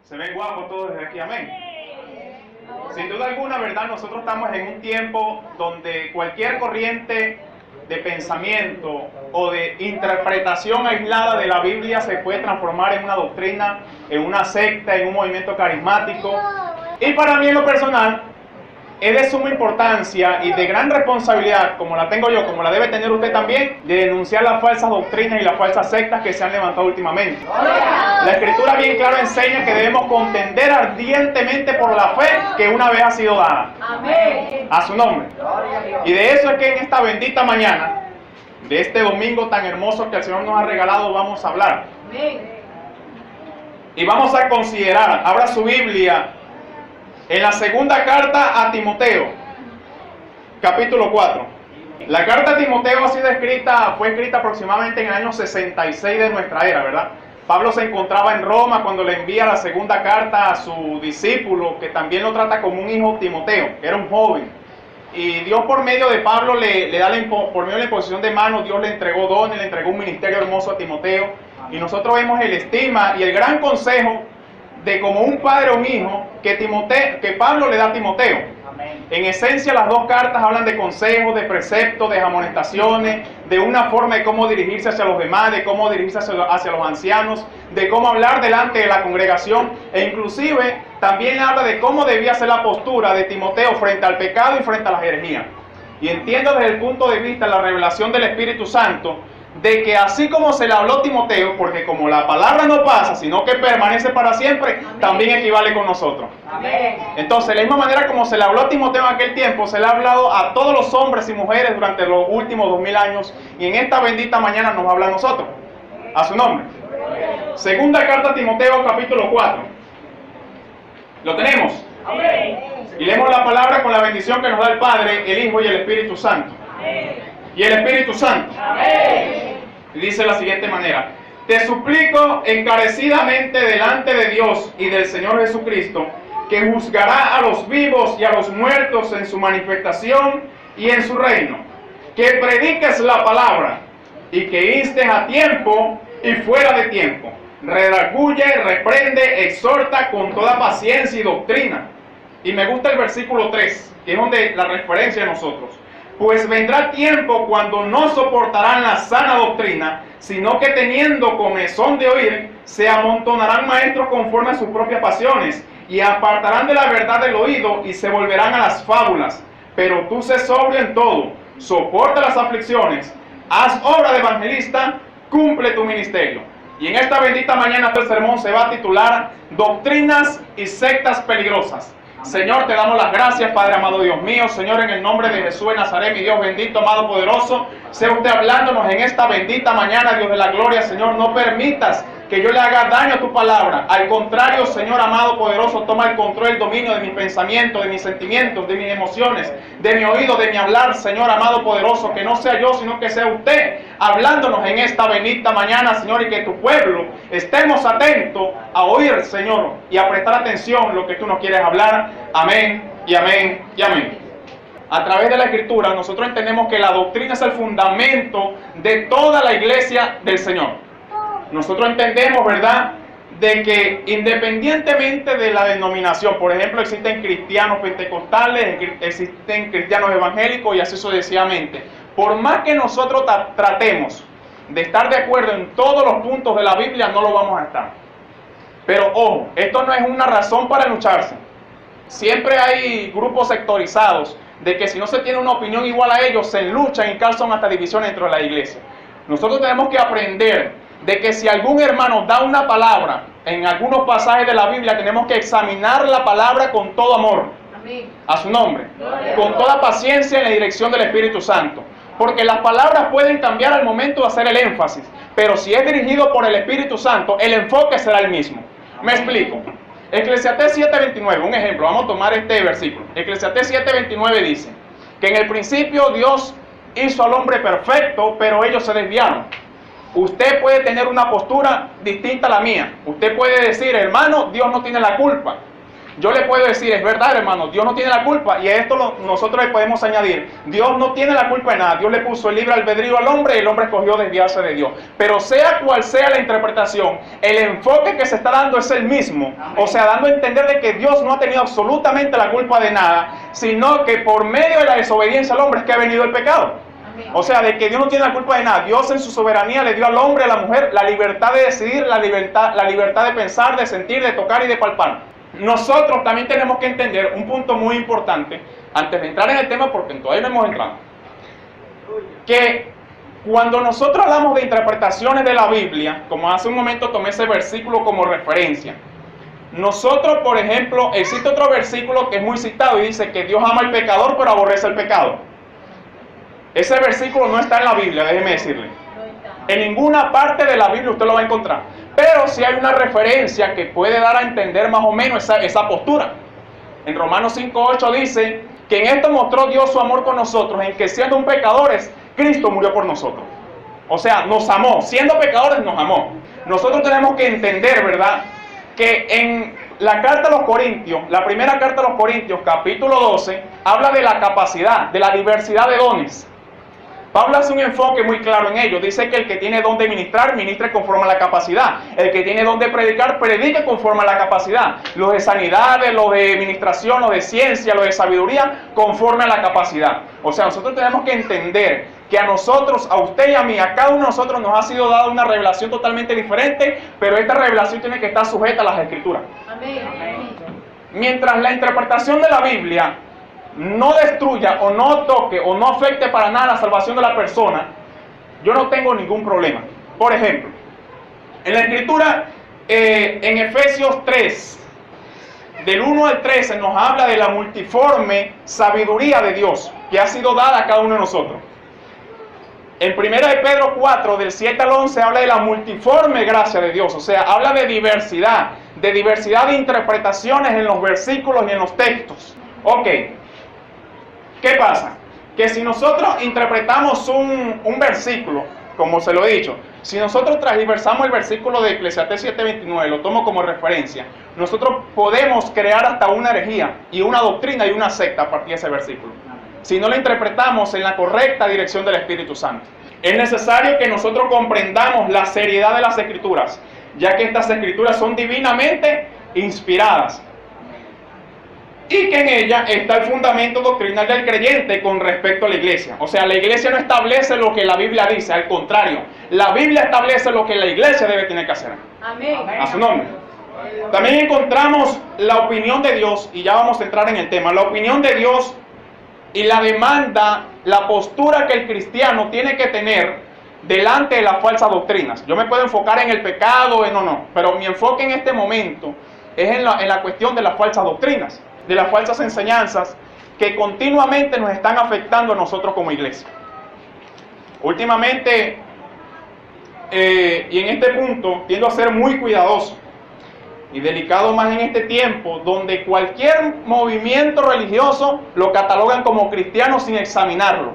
Se ven guapos todos desde aquí, amén. Sin duda alguna, ¿verdad? Nosotros estamos en un tiempo donde cualquier corriente de pensamiento o de interpretación aislada de la Biblia se puede transformar en una doctrina, en una secta, en un movimiento carismático. Y para mí en lo personal, es de suma importancia y de gran responsabilidad, como la tengo yo, como la debe tener usted también, de denunciar las falsas doctrinas y las falsas sectas que se han levantado últimamente. La Escritura bien claro enseña que debemos contender ardientemente por la fe que una vez ha sido dada. Amén. A su nombre. Y de eso es que en esta bendita mañana, de este domingo tan hermoso que el Señor nos ha regalado, vamos a hablar. Amén. Y vamos a considerar, abra su Biblia, en la segunda carta a Timoteo, capítulo 4. La carta a Timoteo fue escrita aproximadamente en el año 66 de nuestra era, ¿verdad? Pablo se encontraba en Roma cuando le envía la segunda carta a su discípulo, que también lo trata como un hijo, Timoteo, que era un joven. Y Dios por medio de Pablo por medio de la imposición de manos, Dios le entregó dones, le entregó un ministerio hermoso a Timoteo. Y nosotros vemos el estima y el gran consejo de como un padre o un hijo que Pablo le da a Timoteo. Amén. En esencia las dos cartas hablan de consejos, de preceptos, de amonestaciones, de una forma de cómo dirigirse hacia los demás, de cómo dirigirse hacia los ancianos, de cómo hablar delante de la congregación, e inclusive también habla de cómo debía ser la postura de Timoteo frente al pecado y frente a las herejías. Y entiendo desde el punto de vista de la revelación del Espíritu Santo, de que así como se le habló a Timoteo, porque como la palabra no pasa, sino que permanece para siempre, amén, también equivale con nosotros. Amén. Entonces, de la misma manera como se le habló a Timoteo en aquel tiempo, se le ha hablado a todos los hombres y mujeres durante los últimos 2000 años, y en esta bendita mañana nos habla a nosotros. A su nombre. Segunda carta a Timoteo, capítulo 4. ¿Lo tenemos? Amén. Y leemos la palabra con la bendición que nos da el Padre, el Hijo y el Espíritu Santo. Amén. Y el Espíritu Santo. Amén. Y dice de la siguiente manera: te suplico encarecidamente delante de Dios y del Señor Jesucristo, que juzgará a los vivos y a los muertos en su manifestación y en su reino, que prediques la palabra y que instes a tiempo y fuera de tiempo, redarguye, reprende, exhorta con toda paciencia y doctrina. Y me gusta el versículo 3, que es donde la referencia de nosotros. Pues vendrá tiempo cuando no soportarán la sana doctrina, sino que teniendo comezón de oír, se amontonarán maestros conforme a sus propias pasiones, y apartarán de la verdad del oído, y se volverán a las fábulas. Pero tú sé sobrio en todo, soporta las aflicciones, haz obra de evangelista, cumple tu ministerio. Y en esta bendita mañana el sermón se va a titular Doctrinas y sectas peligrosas. Señor, te damos las gracias, Padre amado Dios mío. Señor, en el nombre de Jesús de Nazaret, mi Dios bendito, amado, poderoso, sea usted hablándonos en esta bendita mañana, Dios de la gloria. Señor, no permitas que yo le haga daño a tu palabra. Al contrario, Señor amado, poderoso, toma el control, el dominio de mis pensamientos, de mis sentimientos, de mis emociones, de mi oído, de mi hablar, Señor amado, poderoso. Que no sea yo, sino que sea usted hablándonos en esta bendita mañana, Señor, y que tu pueblo estemos atentos a oír, Señor, y a prestar atención a lo que tú nos quieres hablar. Amén, y amén, y amén. A través de la Escritura nosotros entendemos que la doctrina es el fundamento de toda la iglesia del Señor. Nosotros entendemos, ¿verdad?, de que independientemente de la denominación, por ejemplo, existen cristianos pentecostales, existen cristianos evangélicos y así sucesivamente. Por más que nosotros tratemos de estar de acuerdo en todos los puntos de la Biblia, no lo vamos a estar. Pero ojo, esto no es una razón para lucharse. Siempre hay grupos sectorizados de que si no se tiene una opinión igual a ellos, se luchan y causan hasta divisiones dentro de la iglesia. Nosotros tenemos que aprender de que si algún hermano da una palabra en algunos pasajes de la Biblia, tenemos que examinar la palabra con todo amor. Amén. A su nombre. Gloria. Con toda paciencia en la dirección del Espíritu Santo. Porque las palabras pueden cambiar al momento de hacer el énfasis, pero si es dirigido por el Espíritu Santo, el enfoque será el mismo. Me explico. Eclesiastés 7:29, un ejemplo, vamos a tomar este versículo. Eclesiastés 7:29 dice que en el principio Dios hizo al hombre perfecto, pero ellos se desviaron. Usted puede tener una postura distinta a la mía. Usted puede decir, hermano, Dios no tiene la culpa. yo le puedo decir, es verdad, hermano, Dios no tiene la culpa, y a esto nosotros le podemos añadir, Dios no tiene la culpa de nada, Dios le puso el libre albedrío al hombre y el hombre escogió desviarse de Dios. Pero sea cual sea la interpretación, el enfoque que se está dando es el mismo. O sea, dando a entender de que Dios no ha tenido absolutamente la culpa de nada, sino que por medio de la desobediencia al hombre es que ha venido el pecado. O sea, de que Dios no tiene la culpa de nada. Dios en su soberanía le dio al hombre y a la mujer la libertad de decidir, la libertad de pensar, de sentir, de tocar y de palpar. Nosotros también tenemos que entender un punto muy importante, antes de entrar en el tema, porque todavía no hemos entrado, que cuando nosotros hablamos de interpretaciones de la Biblia, como hace un momento tomé ese versículo como referencia, nosotros, por ejemplo, existe otro versículo que es muy citado y dice que Dios ama al pecador pero aborrece el pecado. Ese versículo no está en la Biblia, déjeme decirle. En ninguna parte de la Biblia usted lo va a encontrar. Pero sí hay una referencia que puede dar a entender más o menos esa postura. En Romanos 5:8 dice que en esto mostró Dios su amor con nosotros, en que siendo un pecadores, Cristo murió por nosotros. O sea, nos amó. Siendo pecadores, nos amó. Nosotros tenemos que entender, ¿verdad?, que en la carta a los Corintios, la primera carta a los Corintios, capítulo 12, habla de la capacidad, de la diversidad de dones. Pablo hace un enfoque muy claro en ello. Dice que el que tiene don de ministrar, ministre conforme a la capacidad. El que tiene don de predicar, predique conforme a la capacidad. Los de sanidades, los de administración, los de ciencia, los de sabiduría, conforme a la capacidad. O sea, nosotros tenemos que entender que a nosotros, a usted y a mí, a cada uno de nosotros nos ha sido dada una revelación totalmente diferente, pero esta revelación tiene que estar sujeta a las Escrituras. Amén. Mientras la interpretación de la Biblia no destruya o no toque o no afecte para nada la salvación de la persona, yo no tengo ningún problema. Por ejemplo, en la Escritura, en Efesios 3, del 1 al 13, nos habla de la multiforme sabiduría de Dios que ha sido dada a cada uno de nosotros. En 1 de Pedro 4, del 7 al 11, habla de la multiforme gracia de Dios. O sea, habla de diversidad de interpretaciones en los versículos y en los textos. Ok. ¿Qué pasa? Que si nosotros interpretamos un versículo, como se lo he dicho, si nosotros transversamos el versículo de Eclesiastés 7:29, lo tomo como referencia, nosotros podemos crear hasta una herejía y una doctrina y una secta a partir de ese versículo, si no lo interpretamos en la correcta dirección del Espíritu Santo. Es necesario que nosotros comprendamos la seriedad de las Escrituras, ya que estas Escrituras son divinamente inspiradas, y que en ella está el fundamento doctrinal del creyente con respecto a la iglesia. O sea, la iglesia no establece lo que la Biblia dice, al contrario, la Biblia establece lo que la iglesia debe tener que hacer. Amén. A su nombre. También encontramos la opinión de Dios, y ya vamos a entrar en el tema, la opinión de Dios y la demanda, la postura que el cristiano tiene que tener delante de las falsas doctrinas. Yo me puedo enfocar en el pecado, pero mi enfoque en este momento es en la cuestión de las falsas doctrinas, de las falsas enseñanzas que continuamente nos están afectando a nosotros como iglesia. Últimamente, y en este punto, tiendo a ser muy cuidadoso y delicado más en este tiempo, donde cualquier movimiento religioso lo catalogan como cristiano sin examinarlo.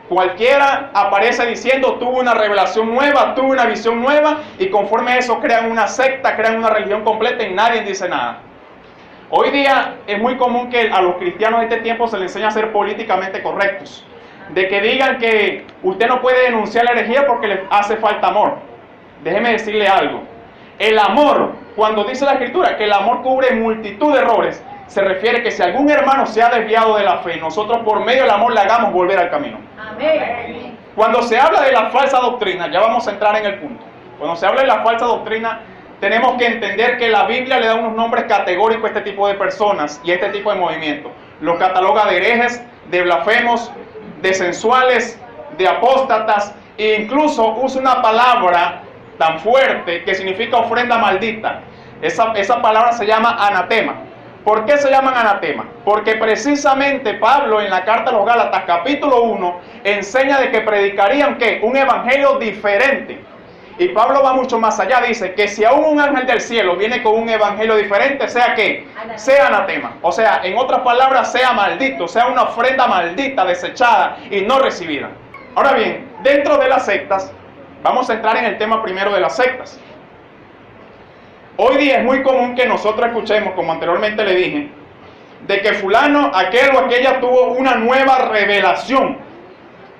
Cualquiera aparece diciendo, tuvo una revelación nueva, tuvo una visión nueva, y conforme a eso crean una secta, crean una religión completa y nadie dice nada. Hoy día es muy común que a los cristianos de este tiempo se les enseña a ser políticamente correctos. De que digan que usted no puede denunciar la herejía porque le hace falta amor. Déjeme decirle algo. El amor, cuando dice la Escritura que el amor cubre multitud de errores, se refiere que si algún hermano se ha desviado de la fe, nosotros por medio del amor le hagamos volver al camino. Amén. Cuando se habla de la falsa doctrina, ya vamos a entrar en el punto. Cuando se habla de la falsa doctrina, tenemos que entender que la Biblia le da unos nombres categóricos a este tipo de personas y a este tipo de movimientos. Los cataloga de herejes, de blasfemos, de sensuales, de apóstatas, e incluso usa una palabra tan fuerte que significa ofrenda maldita. Esa palabra se llama anatema. ¿Por qué se llaman anatema? Porque precisamente Pablo en la carta a los Gálatas capítulo 1 enseña de que predicarían ¿qué? Un evangelio diferente. Y Pablo va mucho más allá, dice que si aún un ángel del cielo viene con un evangelio diferente, sea ¿qué? Sea anatema. O sea, en otras palabras, sea maldito, sea una ofrenda maldita, desechada y no recibida. Ahora bien, dentro de las sectas, vamos a entrar en el tema primero de las sectas. Hoy día es muy común que nosotros escuchemos, como anteriormente le dije, de que fulano, aquel o aquella tuvo una nueva revelación,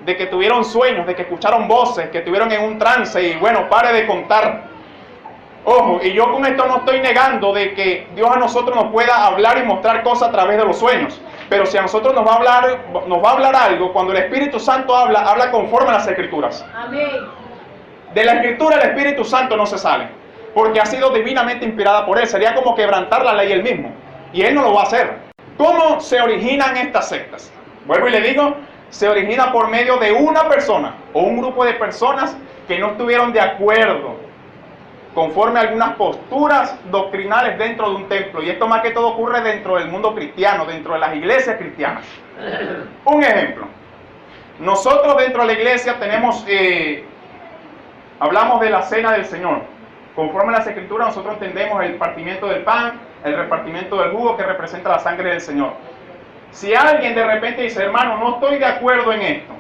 de que tuvieron sueños, de que escucharon voces, que estuvieron en un trance y bueno, pare de contar. Ojo, y yo con esto no estoy negando de que Dios a nosotros nos pueda hablar y mostrar cosas a través de los sueños. Pero si a nosotros nos va a hablar algo, cuando el Espíritu Santo habla conforme a las Escrituras. Amén. De la Escritura el Espíritu Santo no se sale, porque ha sido divinamente inspirada por Él. Sería como quebrantar la ley Él mismo, y Él no lo va a hacer. ¿Cómo se originan estas sectas? Vuelvo y le digo, se origina por medio de una persona o un grupo de personas que no estuvieron de acuerdo conforme a algunas posturas doctrinales dentro de un templo. Y esto más que todo ocurre dentro del mundo cristiano, dentro de las iglesias cristianas. Un ejemplo. Nosotros dentro de la iglesia tenemos, hablamos de la cena del Señor. Conforme a las Escrituras nosotros entendemos el partimiento del pan, el repartimiento del jugo que representa la sangre del Señor. Si alguien de repente dice, hermano, no estoy de acuerdo en esto,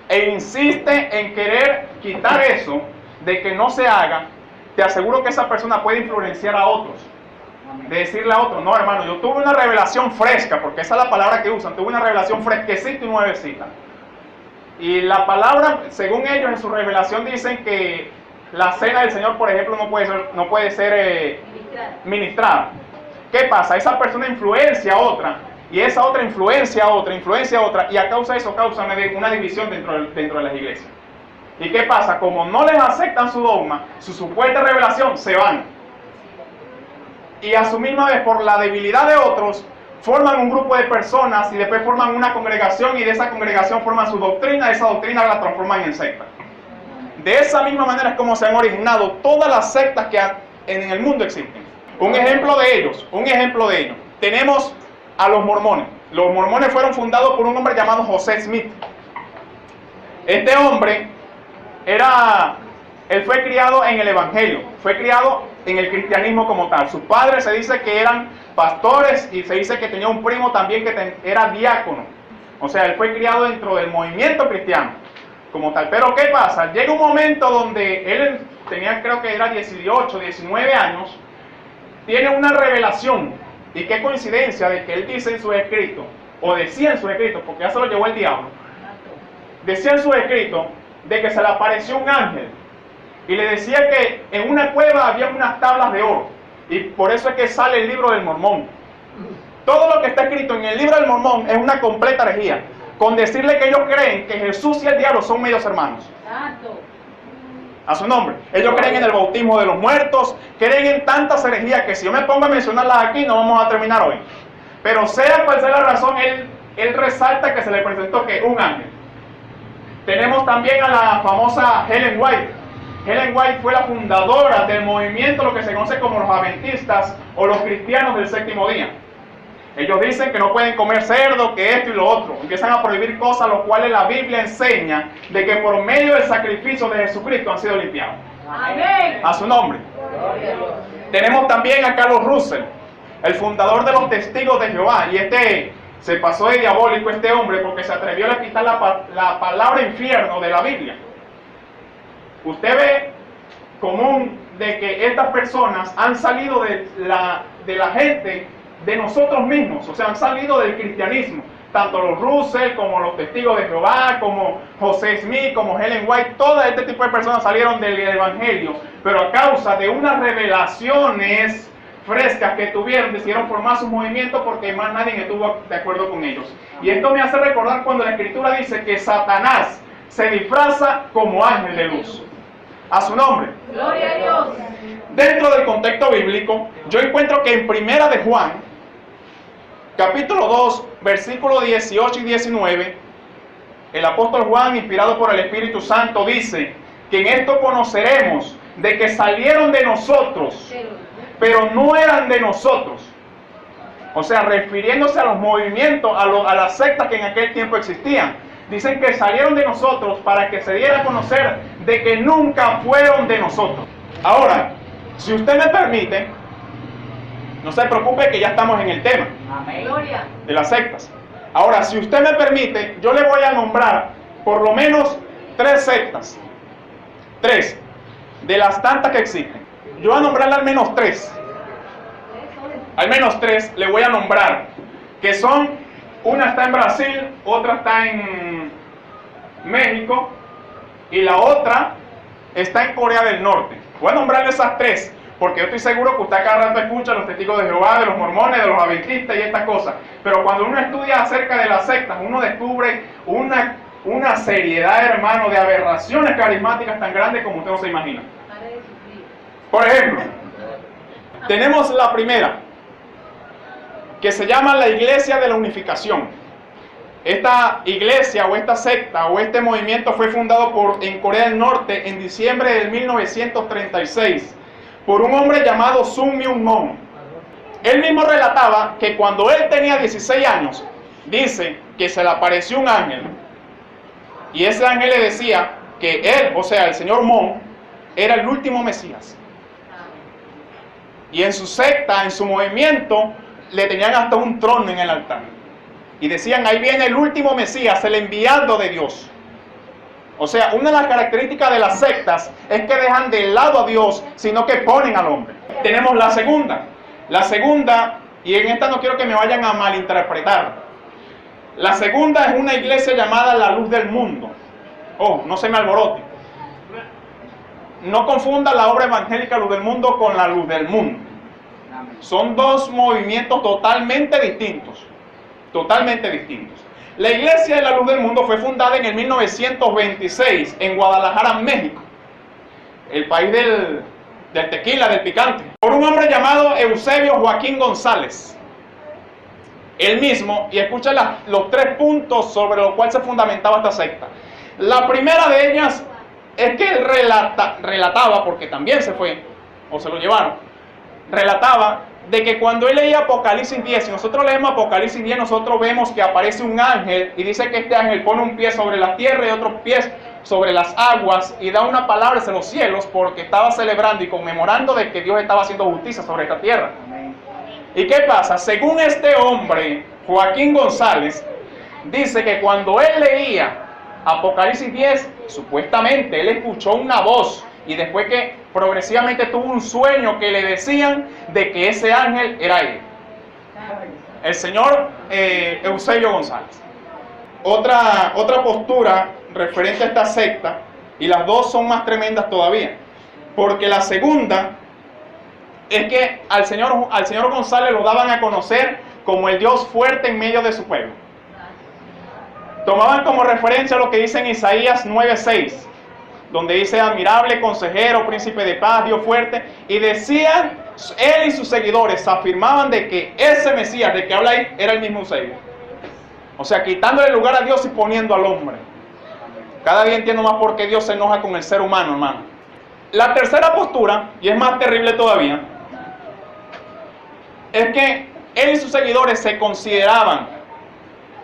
e insiste en querer quitar eso, de que no se haga, te aseguro que esa persona puede influenciar a otros. De decirle a otros, no hermano, yo tuve una revelación fresca, porque esa es la palabra que usan, tuve una revelación fresquecita y nuevecita. Y la palabra, según ellos en su revelación dicen que la cena del Señor, por ejemplo, no puede ser ministrada. ¿Qué pasa? Esa persona influencia a otra, y esa otra influencia a otra, y a causa de eso causa una división dentro de las iglesias. ¿Y qué pasa? Como no les aceptan su dogma, su supuesta revelación, se van. Y a su misma vez, por la debilidad de otros, forman un grupo de personas y después forman una congregación, y de esa congregación forman su doctrina, y esa doctrina la transforman en secta. De esa misma manera es como se han originado todas las sectas que en el mundo existen. Un ejemplo de ellos, tenemos a los mormones. Los mormones fueron fundados por un hombre llamado José Smith. Este hombre él fue criado en el Evangelio, fue criado en el cristianismo como tal. Sus padres se dice que eran pastores y se dice que tenía un primo también que era diácono. O sea, él fue criado dentro del movimiento cristiano como tal. Pero ¿qué pasa? Llega un momento donde él tenía, creo que era 18, 19 años, tiene una revelación. Y qué coincidencia de que él dice en sus escritos, o decía en sus escritos, porque ya se lo llevó el diablo, decía en sus escritos de que se le apareció un ángel y le decía que en una cueva había unas tablas de oro, y por eso es que sale el libro del Mormón. Todo lo que está escrito en el libro del Mormón es una completa herejía, con decirle que ellos creen que Jesús y el diablo son medios hermanos. A su nombre. Ellos creen en el bautismo de los muertos, creen en tantas herejías que si yo me pongo a mencionarlas aquí no vamos a terminar hoy. Pero sea cual sea la razón, él resalta que se le presentó que un ángel. Tenemos también a la famosa Ellen White. Ellen White fue la fundadora del movimiento, lo que se conoce como los adventistas o los cristianos del séptimo día. Ellos dicen que no pueden comer cerdo, que esto y lo otro. Empiezan a prohibir cosas, los cuales la Biblia enseña de que por medio del sacrificio de Jesucristo han sido limpiados. Amén. A su nombre. Tenemos también a Carlos Russell, el fundador de los Testigos de Jehová. Y se pasó de diabólico este hombre porque se atrevió a quitar la palabra infierno de la Biblia. Usted ve común de que estas personas han salido de la gente, de nosotros mismos, o sea, han salido del cristianismo. Tanto los Russell, como los Testigos de Jehová, como José Smith, como Ellen White, todo este tipo de personas salieron del Evangelio, pero a causa de unas revelaciones frescas que tuvieron, decidieron formar su movimiento porque más nadie estuvo de acuerdo con ellos. Y esto me hace recordar cuando la Escritura dice que Satanás se disfraza como ángel de luz. A su nombre. Gloria a Dios. Dentro del contexto bíblico, yo encuentro que en Primera de Juan, capítulo 2, versículos 18 y 19, el apóstol Juan, inspirado por el Espíritu Santo, dice que en esto conoceremos de que salieron de nosotros, pero no eran de nosotros. O sea, refiriéndose a los movimientos, a las sectas que en aquel tiempo existían. Dicen que salieron de nosotros para que se diera a conocer de que nunca fueron de nosotros. Ahora, si usted me permite, no se preocupe que ya estamos en el tema. Amén. Gloria. De las sectas. Ahora, si usted me permite, yo le voy a nombrar por lo menos 3 sectas. 3 de las tantas que existen. Yo voy a nombrarle al menos tres. Al menos tres le voy a nombrar. Que son, una está en Brasil, otra está en México y la otra está en Corea del Norte. Voy a nombrarle esas tres, porque yo estoy seguro que usted cada rato escucha los testigos de Jehová, de los mormones, de los adventistas y estas cosas. Pero cuando uno estudia acerca de las sectas, uno descubre una seriedad, hermano, de aberraciones carismáticas tan grandes como usted no se imagina. Por ejemplo, tenemos la primera, que se llama la Iglesia de la Unificación. Esta iglesia o esta secta o este movimiento fue fundado en Corea del Norte en diciembre de 1936 por un hombre llamado Sun Myung Moon. Él mismo relataba que cuando él tenía 16 años, dice que se le apareció un ángel y ese ángel le decía que él, o sea, el señor Moon, era el último Mesías. Y en su secta, en su movimiento, le tenían hasta un trono en el altar. Y decían, ahí viene el último Mesías, el enviado de Dios. O sea, una de las características de las sectas es que dejan de lado a Dios, sino que ponen al hombre. Tenemos la segunda. La segunda, y en esta no quiero que me vayan a malinterpretar. La segunda es una iglesia llamada la Luz del Mundo. Oh, no se me alborote. No confunda la obra evangélica Luz del Mundo con la Luz del Mundo. Son dos movimientos totalmente distintos. Totalmente distintos. La Iglesia de la Luz del Mundo fue fundada en el 1926 en Guadalajara, México, el país del tequila, del picante, por un hombre llamado Eusebio Joaquín González. Él mismo, y escucha los tres puntos sobre los cuales se fundamentaba esta secta. La primera de ellas es que él relataba, porque también se fue, o se lo llevaron, relataba de que cuando él leía Apocalipsis 10, si nosotros leemos Apocalipsis 10, nosotros vemos que aparece un ángel y dice que este ángel pone un pie sobre la tierra y otro pie sobre las aguas y da una palabra hacia los cielos porque estaba celebrando y conmemorando de que Dios estaba haciendo justicia sobre esta tierra. ¿Y qué pasa? Según este hombre, Joaquín González, dice que cuando él leía Apocalipsis 10, supuestamente él escuchó una voz y después que progresivamente tuvo un sueño que le decían de que ese ángel era él, el señor Eusebio González. Otra postura referente a esta secta, y las dos son más tremendas todavía, porque la segunda es que al señor González lo daban a conocer como el Dios fuerte en medio de su pueblo. Tomaban como referencia lo que dice en Isaías 9:6, donde dice admirable, consejero, príncipe de paz, Dios fuerte, y decían, él y sus seguidores afirmaban de que ese Mesías de que habla ahí era el mismo Eusebio. O sea, quitándole lugar a Dios y poniendo al hombre. Cada día entiendo más por qué Dios se enoja con el ser humano, hermano. La tercera postura, y es más terrible todavía, es que él y sus seguidores se consideraban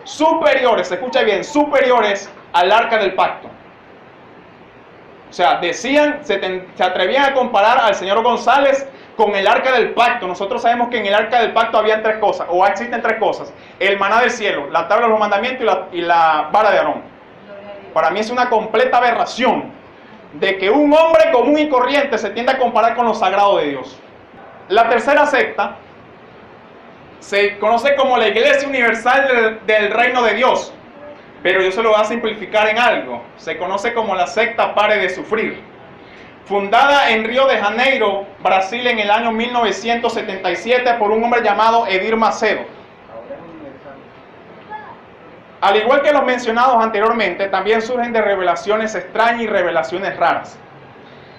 superiores, escucha bien, superiores al arca del pacto. O sea, decían, se atrevían a comparar al señor González con el arca del pacto. Nosotros sabemos que en el arca del pacto había tres cosas, o existen tres cosas: el maná del cielo, la tabla de los mandamientos y la vara de Aarón. Para mí es una completa aberración de que un hombre común y corriente se tienda a comparar con lo sagrado de Dios. La tercera secta se conoce como la Iglesia Universal del Reino de Dios, pero yo se lo voy a simplificar en algo. Se conoce como la secta Pare de Sufrir. Fundada en Río de Janeiro, Brasil, en el año 1977 por un hombre llamado Edir Macedo. Al igual que los mencionados anteriormente, también surgen de revelaciones extrañas y revelaciones raras.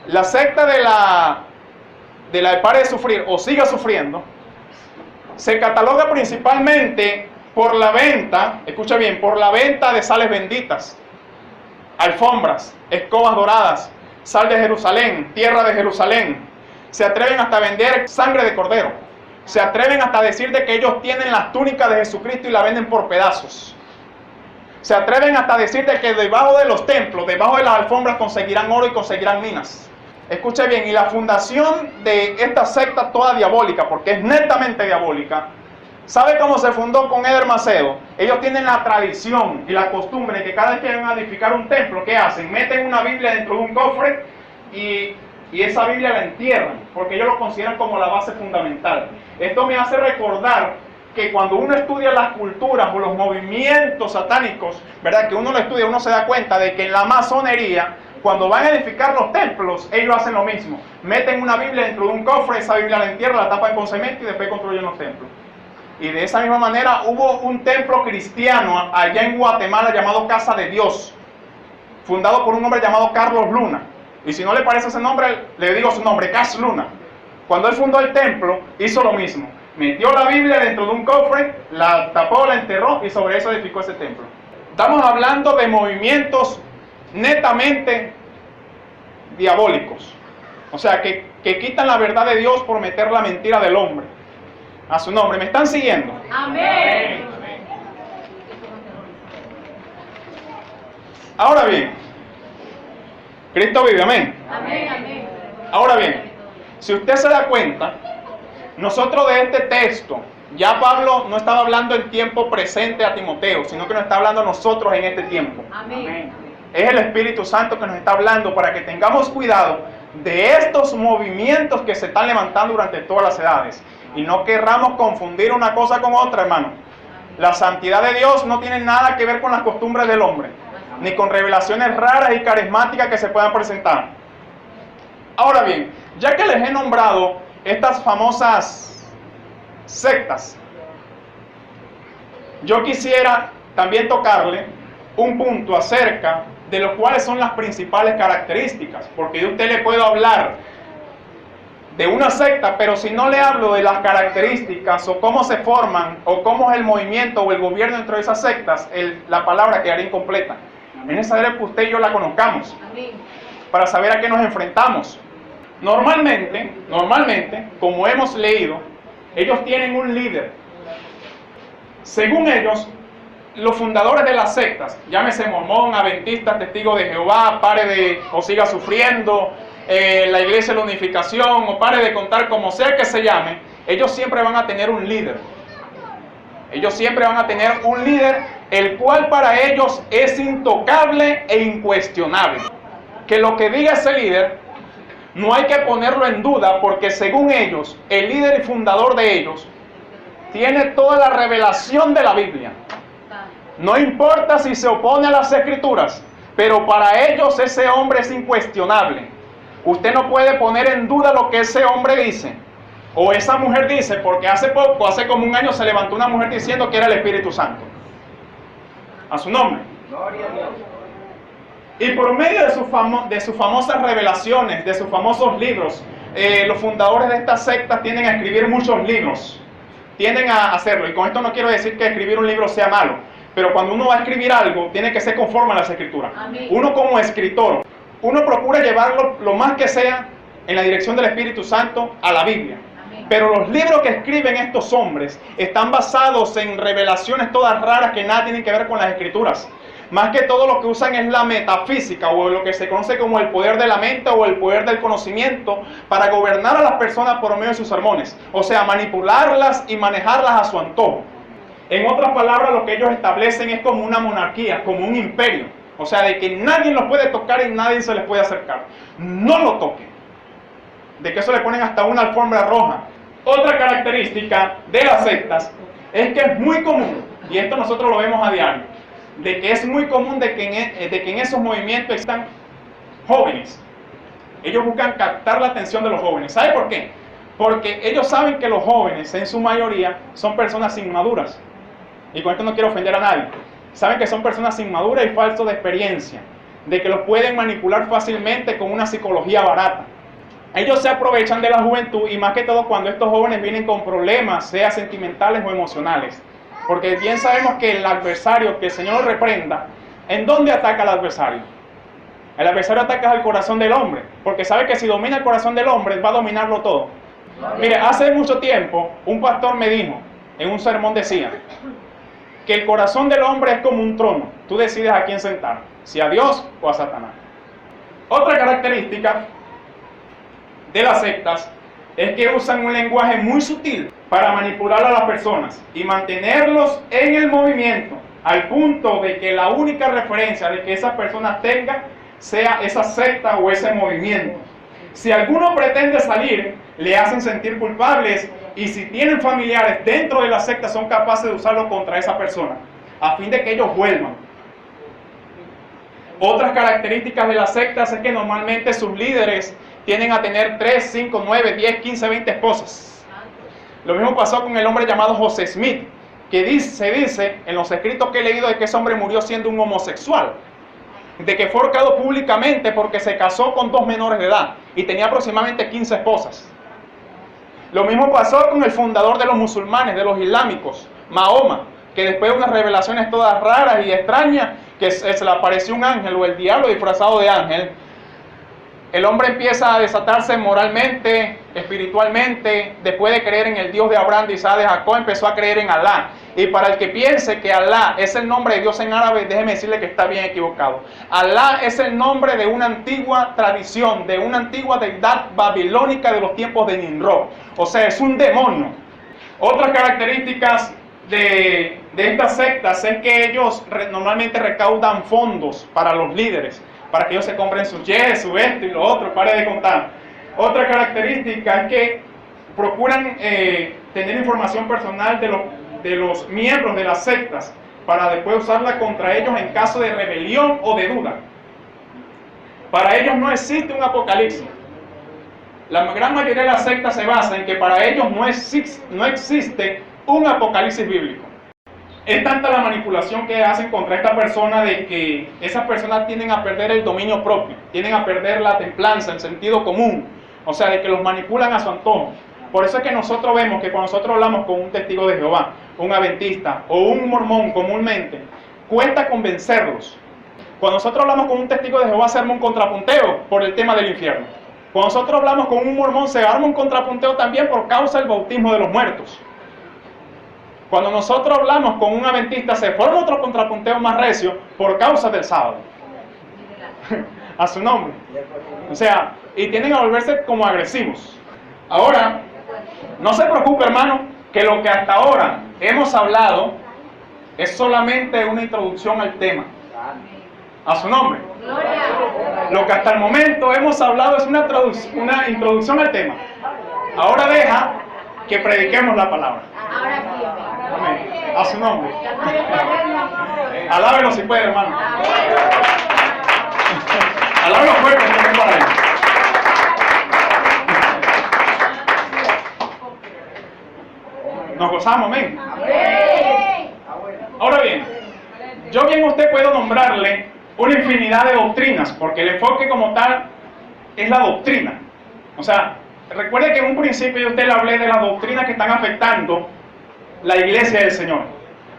La secta de la Pare de Sufrir o Siga Sufriendo se cataloga principalmente por la venta, escucha bien, por la venta de sales benditas, alfombras, escobas doradas, sal de Jerusalén, tierra de Jerusalén. Se atreven hasta a vender sangre de cordero. Se atreven hasta a decir de que ellos tienen las túnicas de Jesucristo y la venden por pedazos. Se atreven hasta a decir de que debajo de los templos, debajo de las alfombras conseguirán oro y conseguirán minas. Escuche bien, y la fundación de esta secta toda diabólica, porque es netamente diabólica, ¿sabe cómo se fundó con Edir Macedo? Ellos tienen la tradición y la costumbre de que cada vez que van a edificar un templo, ¿qué hacen? Meten una Biblia dentro de un cofre y y esa Biblia la entierran, porque ellos lo consideran como la base fundamental. Esto me hace recordar que cuando uno estudia las culturas o los movimientos satánicos, ¿verdad? Que uno lo estudia, uno se da cuenta de que en la masonería, cuando van a edificar los templos, ellos hacen lo mismo. Meten una Biblia dentro de un cofre, esa Biblia la entierran, la tapan con cemento y después construyen los templos. Y de esa misma manera hubo un templo cristiano allá en Guatemala llamado Casa de Dios, fundado por un hombre llamado Carlos Luna. Y si no le parece ese nombre, le digo su nombre, Cas Luna. Cuando él fundó el templo, hizo lo mismo. Metió la Biblia dentro de un cofre, la tapó, la enterró y sobre eso edificó ese templo. Estamos hablando de movimientos netamente diabólicos. O sea, que quitan la verdad de Dios por meter la mentira del hombre. A su nombre. ¿Me están siguiendo? Amén. Ahora bien, Cristo vive, amén. Amén, amén. Ahora bien, si usted se da cuenta, nosotros de este texto, ya Pablo no estaba hablando en tiempo presente a Timoteo, sino que nos está hablando a nosotros en este tiempo. Amén. Es el Espíritu Santo que nos está hablando para que tengamos cuidado de estos movimientos que se están levantando durante todas las edades. Y no querramos confundir una cosa con otra, hermano. La santidad de Dios no tiene nada que ver con las costumbres del hombre, ni con revelaciones raras y carismáticas que se puedan presentar. Ahora bien, ya que les he nombrado estas famosas sectas, yo quisiera también tocarle un punto acerca de los cuales son las principales características, porque de usted le puedo hablar de una secta, pero si no le hablo de las características o cómo se forman o cómo es el movimiento o el gobierno dentro de esas sectas, la palabra quedaría incompleta. Es necesario que usted y yo la conozcamos para saber a qué nos enfrentamos. Normalmente, como hemos leído, ellos tienen un líder. Según ellos, los fundadores de las sectas, llámese mormón, adventista, testigo de Jehová, pare de o siga sufriendo, la iglesia de la unificación, o pare de contar, como sea que se llame, ellos siempre van a tener un líder. Ellos siempre van a tener un líder, el cual para ellos es intocable e incuestionable. Que lo que diga ese líder, no hay que ponerlo en duda, porque según ellos, el líder y fundador de ellos, tiene toda la revelación de la Biblia. No importa si se opone a las escrituras, pero para ellos ese hombre es incuestionable. Usted no puede poner en duda lo que ese hombre dice, o esa mujer dice, porque hace como un año se levantó una mujer diciendo que era el Espíritu Santo. A su nombre. Gloria a Dios. Y por medio de sus famosas revelaciones, de sus famosos libros, los fundadores de estas sectas tienden a escribir muchos libros. Tienden a hacerlo, y con esto no quiero decir que escribir un libro sea malo, pero cuando uno va a escribir algo, tiene que ser conforme a las escrituras. Amén. Uno como escritor, uno procura llevarlo lo más que sea en la dirección del Espíritu Santo a la Biblia. Amén. Pero los libros que escriben estos hombres están basados en revelaciones todas raras que nada tienen que ver con las escrituras. Más que todo lo que usan es la metafísica, o lo que se conoce como el poder de la mente o el poder del conocimiento, para gobernar a las personas por medio de sus sermones. O sea, manipularlas y manejarlas a su antojo. En otras palabras, lo que ellos establecen es como una monarquía, como un imperio. O sea, de que nadie los puede tocar y nadie se les puede acercar. No lo toquen. De que eso le ponen hasta una alfombra roja. Otra característica de las sectas es que es muy común, y esto nosotros lo vemos a diario, de que es muy común de que en esos movimientos están jóvenes. Ellos buscan captar la atención de los jóvenes. ¿Sabe por qué? Porque ellos saben que los jóvenes, en su mayoría, son personas inmaduras. Y con esto no quiero ofender a nadie. Saben que son personas inmaduras y faltos de experiencia, de que los pueden manipular fácilmente con una psicología barata. Ellos se aprovechan de la juventud, y más que todo cuando estos jóvenes vienen con problemas, sea sentimentales o emocionales. Porque bien sabemos que el adversario, que el Señor lo reprenda, ¿en dónde ataca el adversario? El adversario ataca al corazón del hombre, porque sabe que si domina el corazón del hombre, va a dominarlo todo. Mire, hace mucho tiempo, un pastor me dijo, en un sermón decía, que el corazón del hombre es como un trono. Tú decides a quién sentar, si a Dios o a Satanás. Otra característica de las sectas es que usan un lenguaje muy sutil para manipular a las personas y mantenerlos en el movimiento, al punto de que la única referencia de que esas personas tengan sea esa secta o ese movimiento. Si alguno pretende salir, le hacen sentir culpables, y si tienen familiares dentro de la secta, son capaces de usarlo contra esa persona, a fin de que ellos vuelvan. Otras características de las sectas es que normalmente sus líderes tienden a tener 3, 5, 9, 10, 15, 20 esposas. Lo mismo pasó con el hombre llamado José Smith, que se dice en los escritos que he leído de que ese hombre murió siendo un homosexual, de que fue ahorcado públicamente porque se casó con 2 menores de edad y tenía aproximadamente 15 esposas. Lo mismo pasó con el fundador de los musulmanes, de los islámicos, Mahoma, que después de unas revelaciones todas raras y extrañas, que se le apareció un ángel o el diablo disfrazado de ángel, el hombre empieza a desatarse moralmente, espiritualmente. Después de creer en el Dios de Abraham, de Isaac, de Jacob, empezó a creer en Alá. Y para el que piense que Alá es el nombre de Dios en árabe, déjeme decirle que está bien equivocado. Alá es el nombre de una antigua tradición, de una antigua deidad babilónica de los tiempos de Nimrod. O sea, es un demonio. Otras características de estas sectas es que ellos normalmente recaudan fondos para los líderes, para que ellos se compren su yes, su esto y lo otro, pare de contar. Otra característica es que procuran tener información personal de los miembros de las sectas para después usarla contra ellos en caso de rebelión o de duda. Para ellos no existe un apocalipsis. La gran mayoría de las sectas se basa en que para ellos no existe un apocalipsis bíblico. Es tanta la manipulación que hacen contra esta persona de que esas personas tienden a perder el dominio propio, tienden a perder la templanza, el sentido común, o sea, de que los manipulan a su antojo. Por eso es que nosotros vemos que cuando nosotros hablamos con un testigo de Jehová, un adventista o un mormón comúnmente, cuesta convencerlos. Cuando nosotros hablamos con un testigo de Jehová se arma un contrapunteo por el tema del infierno. Cuando nosotros hablamos con un mormón se arma un contrapunteo también por causa del bautismo de los muertos. Cuando nosotros hablamos con un adventista se forma otro contrapunteo más recio por causa del sábado. A su nombre. O sea, y tienden a volverse como agresivos. Ahora, no se preocupe, hermano, que lo que hasta ahora hemos hablado es solamente una introducción al tema. A su nombre. Lo que hasta el momento hemos hablado es una introducción al tema. Ahora deja que prediquemos la palabra. Amén. A su nombre. Alábelo si puede, hermano. Alábelo fuerte también para él. Nos gozamos, amén. Ahora bien, yo bien a usted puedo nombrarle una infinidad de doctrinas, porque el enfoque como tal es la doctrina. O sea, recuerde que en un principio yo a usted le hablé de las doctrinas que están afectando la iglesia del Señor.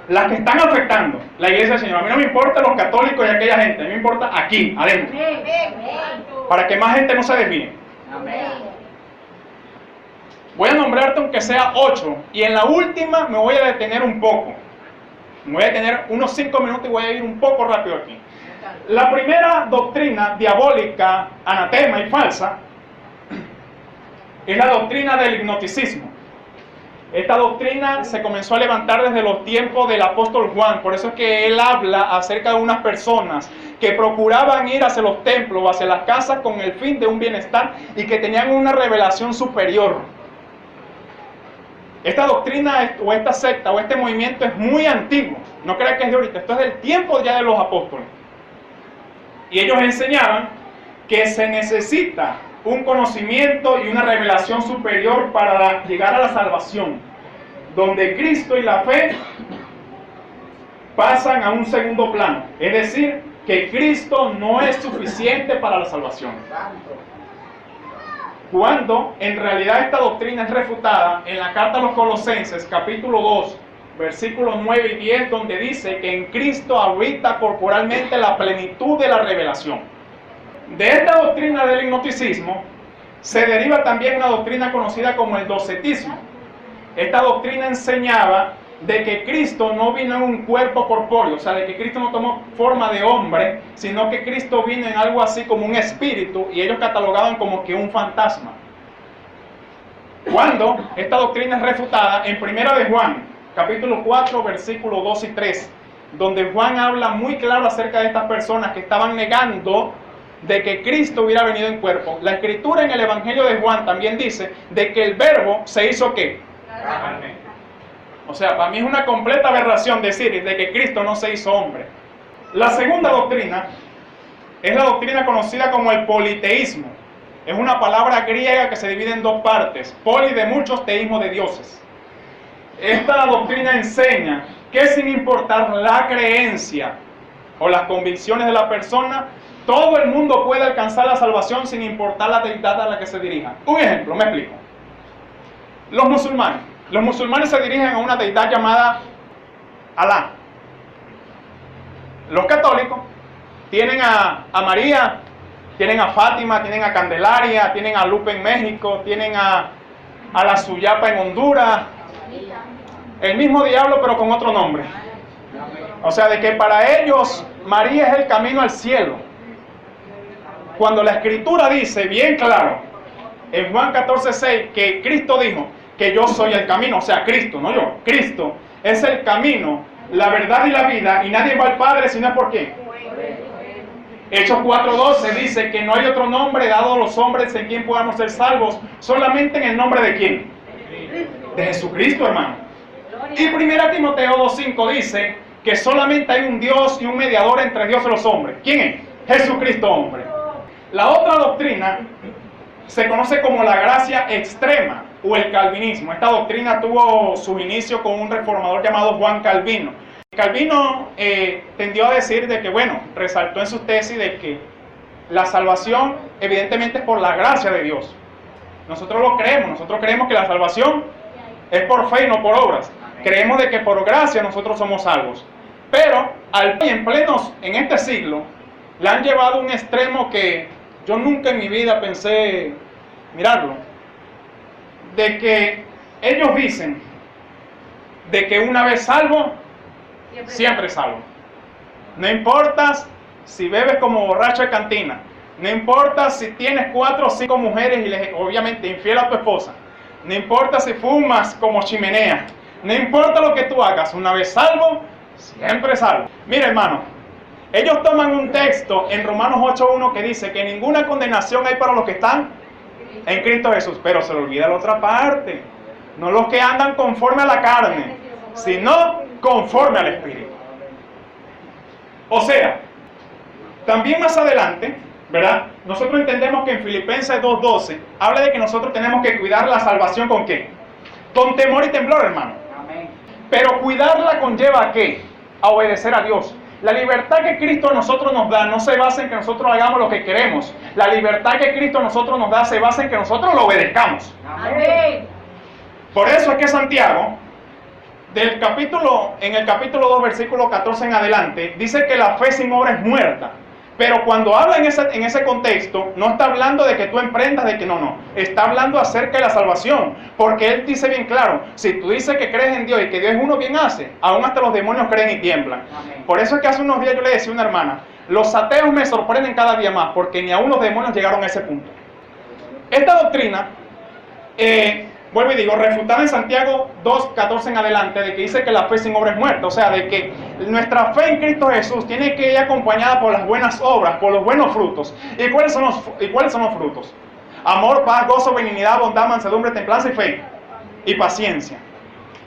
Las que están afectando la iglesia del Señor. A mí no me importa los católicos y aquella gente, a mí me importa aquí, adentro. Para que más gente no se desvíe. Voy a nombrarte aunque sea 8, y en la última me voy a detener un poco. Me voy a detener unos 5 minutos y voy a ir un poco rápido aquí. La primera doctrina diabólica, anatema y falsa es la doctrina del hipnoticismo. Esta doctrina se comenzó a levantar desde los tiempos del apóstol Juan. Por eso es que él habla acerca de unas personas que procuraban ir hacia los templos o hacia las casas con el fin de un bienestar y que tenían una revelación superior. Esta doctrina o esta secta o este movimiento es muy antiguo. No crean que es de ahorita. Esto es del tiempo ya de los apóstoles. Y ellos enseñaban que se necesita un conocimiento y una revelación superior para llegar a la salvación, donde Cristo y la fe pasan a un segundo plano. Es decir, que Cristo no es suficiente para la salvación. Cuando en realidad esta doctrina es refutada en la carta a los Colosenses, capítulo 2, versículos 9 y 10, donde dice que en Cristo habita corporalmente la plenitud de la revelación. De esta doctrina del hipnoticismo se deriva también una doctrina conocida como el docetismo. Esta doctrina enseñaba de que Cristo no vino en un cuerpo corpóreo, o sea, de que Cristo no tomó forma de hombre, sino que Cristo vino en algo así como un espíritu, y ellos catalogaban como que un fantasma. Cuando esta doctrina es refutada en 1 de Juan, capítulo 4, versículos 2 y 3, donde Juan habla muy claro acerca de estas personas que estaban negando de que Cristo hubiera venido en cuerpo. La escritura en el Evangelio de Juan también dice de que el verbo se hizo ¿qué? Carne. O sea, para mí es una completa aberración decir de que Cristo no se hizo hombre. La segunda doctrina es la doctrina conocida como el politeísmo. Es una palabra griega que se divide en dos partes. Poli de muchos, teísmo de dioses. Esta doctrina enseña que sin importar la creencia o las convicciones de la persona, todo el mundo puede alcanzar la salvación sin importar la deidad a la que se dirija. Un ejemplo, me explico. Los musulmanes se dirigen a una deidad llamada Alá. Los católicos tienen a María, tienen a Fátima, tienen a Candelaria, tienen a Lupe en México, tienen a la Suyapa en Honduras. El mismo diablo pero con otro nombre. O sea, de que para ellos María es el camino al cielo. Cuando la escritura dice bien claro en Juan 14:6 que Cristo dijo que yo soy el camino, o sea, Cristo, no yo, Cristo es el camino, la verdad y la vida, y nadie va al Padre sino por qué. Hechos 4:12 dice que no hay otro nombre dado a los hombres en quien podamos ser salvos, solamente en el nombre de quién, de Jesucristo, hermano. Y 1 Timoteo 2:5 dice que solamente hay un Dios y un mediador entre Dios y los hombres. ¿Quién es? Jesucristo, hombre. La otra doctrina se conoce como la gracia extrema o el calvinismo. Esta doctrina tuvo su inicio con un reformador llamado Juan Calvino. Calvino tendió a decir de que, bueno, resaltó en su tesis de que la salvación evidentemente es por la gracia de Dios. Nosotros lo creemos, nosotros creemos que la salvación es por fe y no por obras. Creemos de que por gracia nosotros somos salvos. Pero en este siglo, le han llevado a un extremo que yo nunca en mi vida pensé mirarlo. De que ellos dicen de que una vez salvo, siempre salvo. No importa si bebes como borracho de cantina. No importa si tienes 4 o 5 mujeres y obviamente infiel a tu esposa. No importa si fumas como chimenea. No importa lo que tú hagas. Una vez salvo, siempre salvo. Mira, hermano, ellos toman un texto en Romanos 8:1 que dice que ninguna condenación hay para los que están en Cristo Jesús. Pero se le olvida la otra parte. No los que andan conforme a la carne, sino conforme al Espíritu. O sea, también más adelante, ¿verdad? Nosotros entendemos que en Filipenses 2:12 habla de que nosotros tenemos que cuidar la salvación ¿con qué? Con temor y temblor, hermano. Amén. Pero cuidarla conlleva ¿a qué? A obedecer a Dios. La libertad que Cristo a nosotros nos da no se basa en que nosotros hagamos lo que queremos. La libertad que Cristo a nosotros nos da se basa en que nosotros lo obedezcamos. Amén. Por eso es que Santiago, en el capítulo 2, versículo 14 en adelante, dice que la fe sin obra es muerta. Pero cuando habla en ese contexto, no está hablando de que tú emprendas, de que no. Está hablando acerca de la salvación. Porque él dice bien claro, si tú dices que crees en Dios y que Dios es uno, bien hace. Aún hasta los demonios creen y tiemblan. Amén. Por eso es que hace unos días yo le decía a una hermana, los ateos me sorprenden cada día más, porque ni aún los demonios llegaron a ese punto. Esta doctrina, vuelvo y digo, refutada en Santiago 2:14 en adelante, de que dice que la fe sin obra es muerta. O sea, de que nuestra fe en Cristo Jesús tiene que ir acompañada por las buenas obras, por los buenos frutos. ¿Y cuáles son los frutos? Amor, paz, gozo, benignidad, bondad, mansedumbre, templanza y fe. Y paciencia.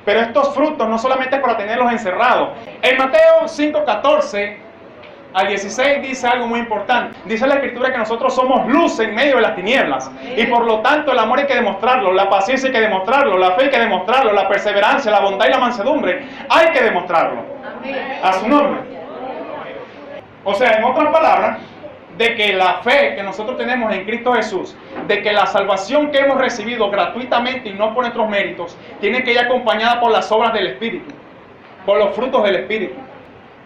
Pero estos frutos no solamente es para tenerlos encerrados. En Mateo 5:14 al 16 dice algo muy importante. Dice la Escritura que nosotros somos luz en medio de las tinieblas. Y por lo tanto el amor hay que demostrarlo, la paciencia hay que demostrarlo, la fe hay que demostrarlo, la perseverancia, la bondad y la mansedumbre hay que demostrarlo. A su nombre. O sea, en otras palabras, de que la fe que nosotros tenemos en Cristo Jesús, de que la salvación que hemos recibido gratuitamente y no por nuestros méritos, tiene que ir acompañada por las obras del Espíritu, por los frutos del Espíritu.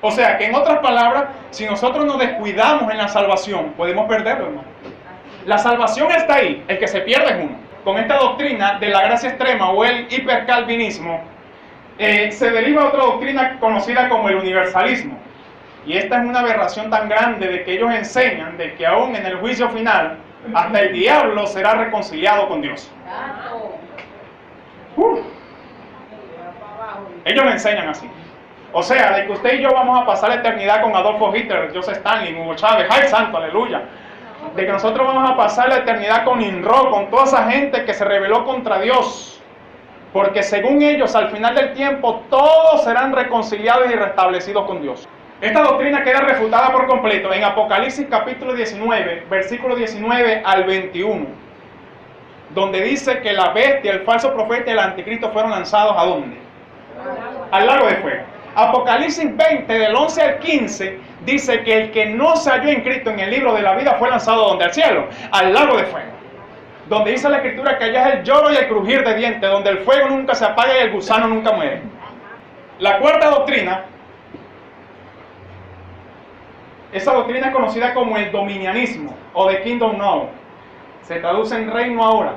O sea, que en otras palabras, si nosotros nos descuidamos en la salvación, podemos perderlo, hermano. La salvación está ahí, el que se pierde es uno. Con esta doctrina de la gracia extrema o el hipercalvinismo, se deriva otra doctrina conocida como el universalismo. Y esta es una aberración tan grande de que ellos enseñan de que aún en el juicio final, hasta el diablo será reconciliado con Dios. Ellos enseñan así. O sea, de que usted y yo vamos a pasar la eternidad con Adolfo Hitler, Joseph Stalin, Hugo Chávez, ¡ay santo, aleluya! de que nosotros vamos a pasar la eternidad con Nimrod, con toda esa gente que se rebeló contra Dios. Porque según ellos, al final del tiempo, todos serán reconciliados y restablecidos con Dios. Esta doctrina queda refutada por completo en Apocalipsis capítulo 19, versículo 19 al 21, donde dice que la bestia, el falso profeta y el anticristo fueron lanzados ¿a dónde? Al lago de fuego. Apocalipsis 20, del 11 al 15, dice que el que no se halló inscrito en el libro de la vida fue lanzado ¿dónde? Al cielo, al lago de fuego. Donde dice la Escritura que allá es el lloro y el crujir de dientes, donde el fuego nunca se apaga y el gusano nunca muere. La cuarta doctrina, esa doctrina es conocida como el dominianismo o the kingdom now. Se traduce en reino ahora,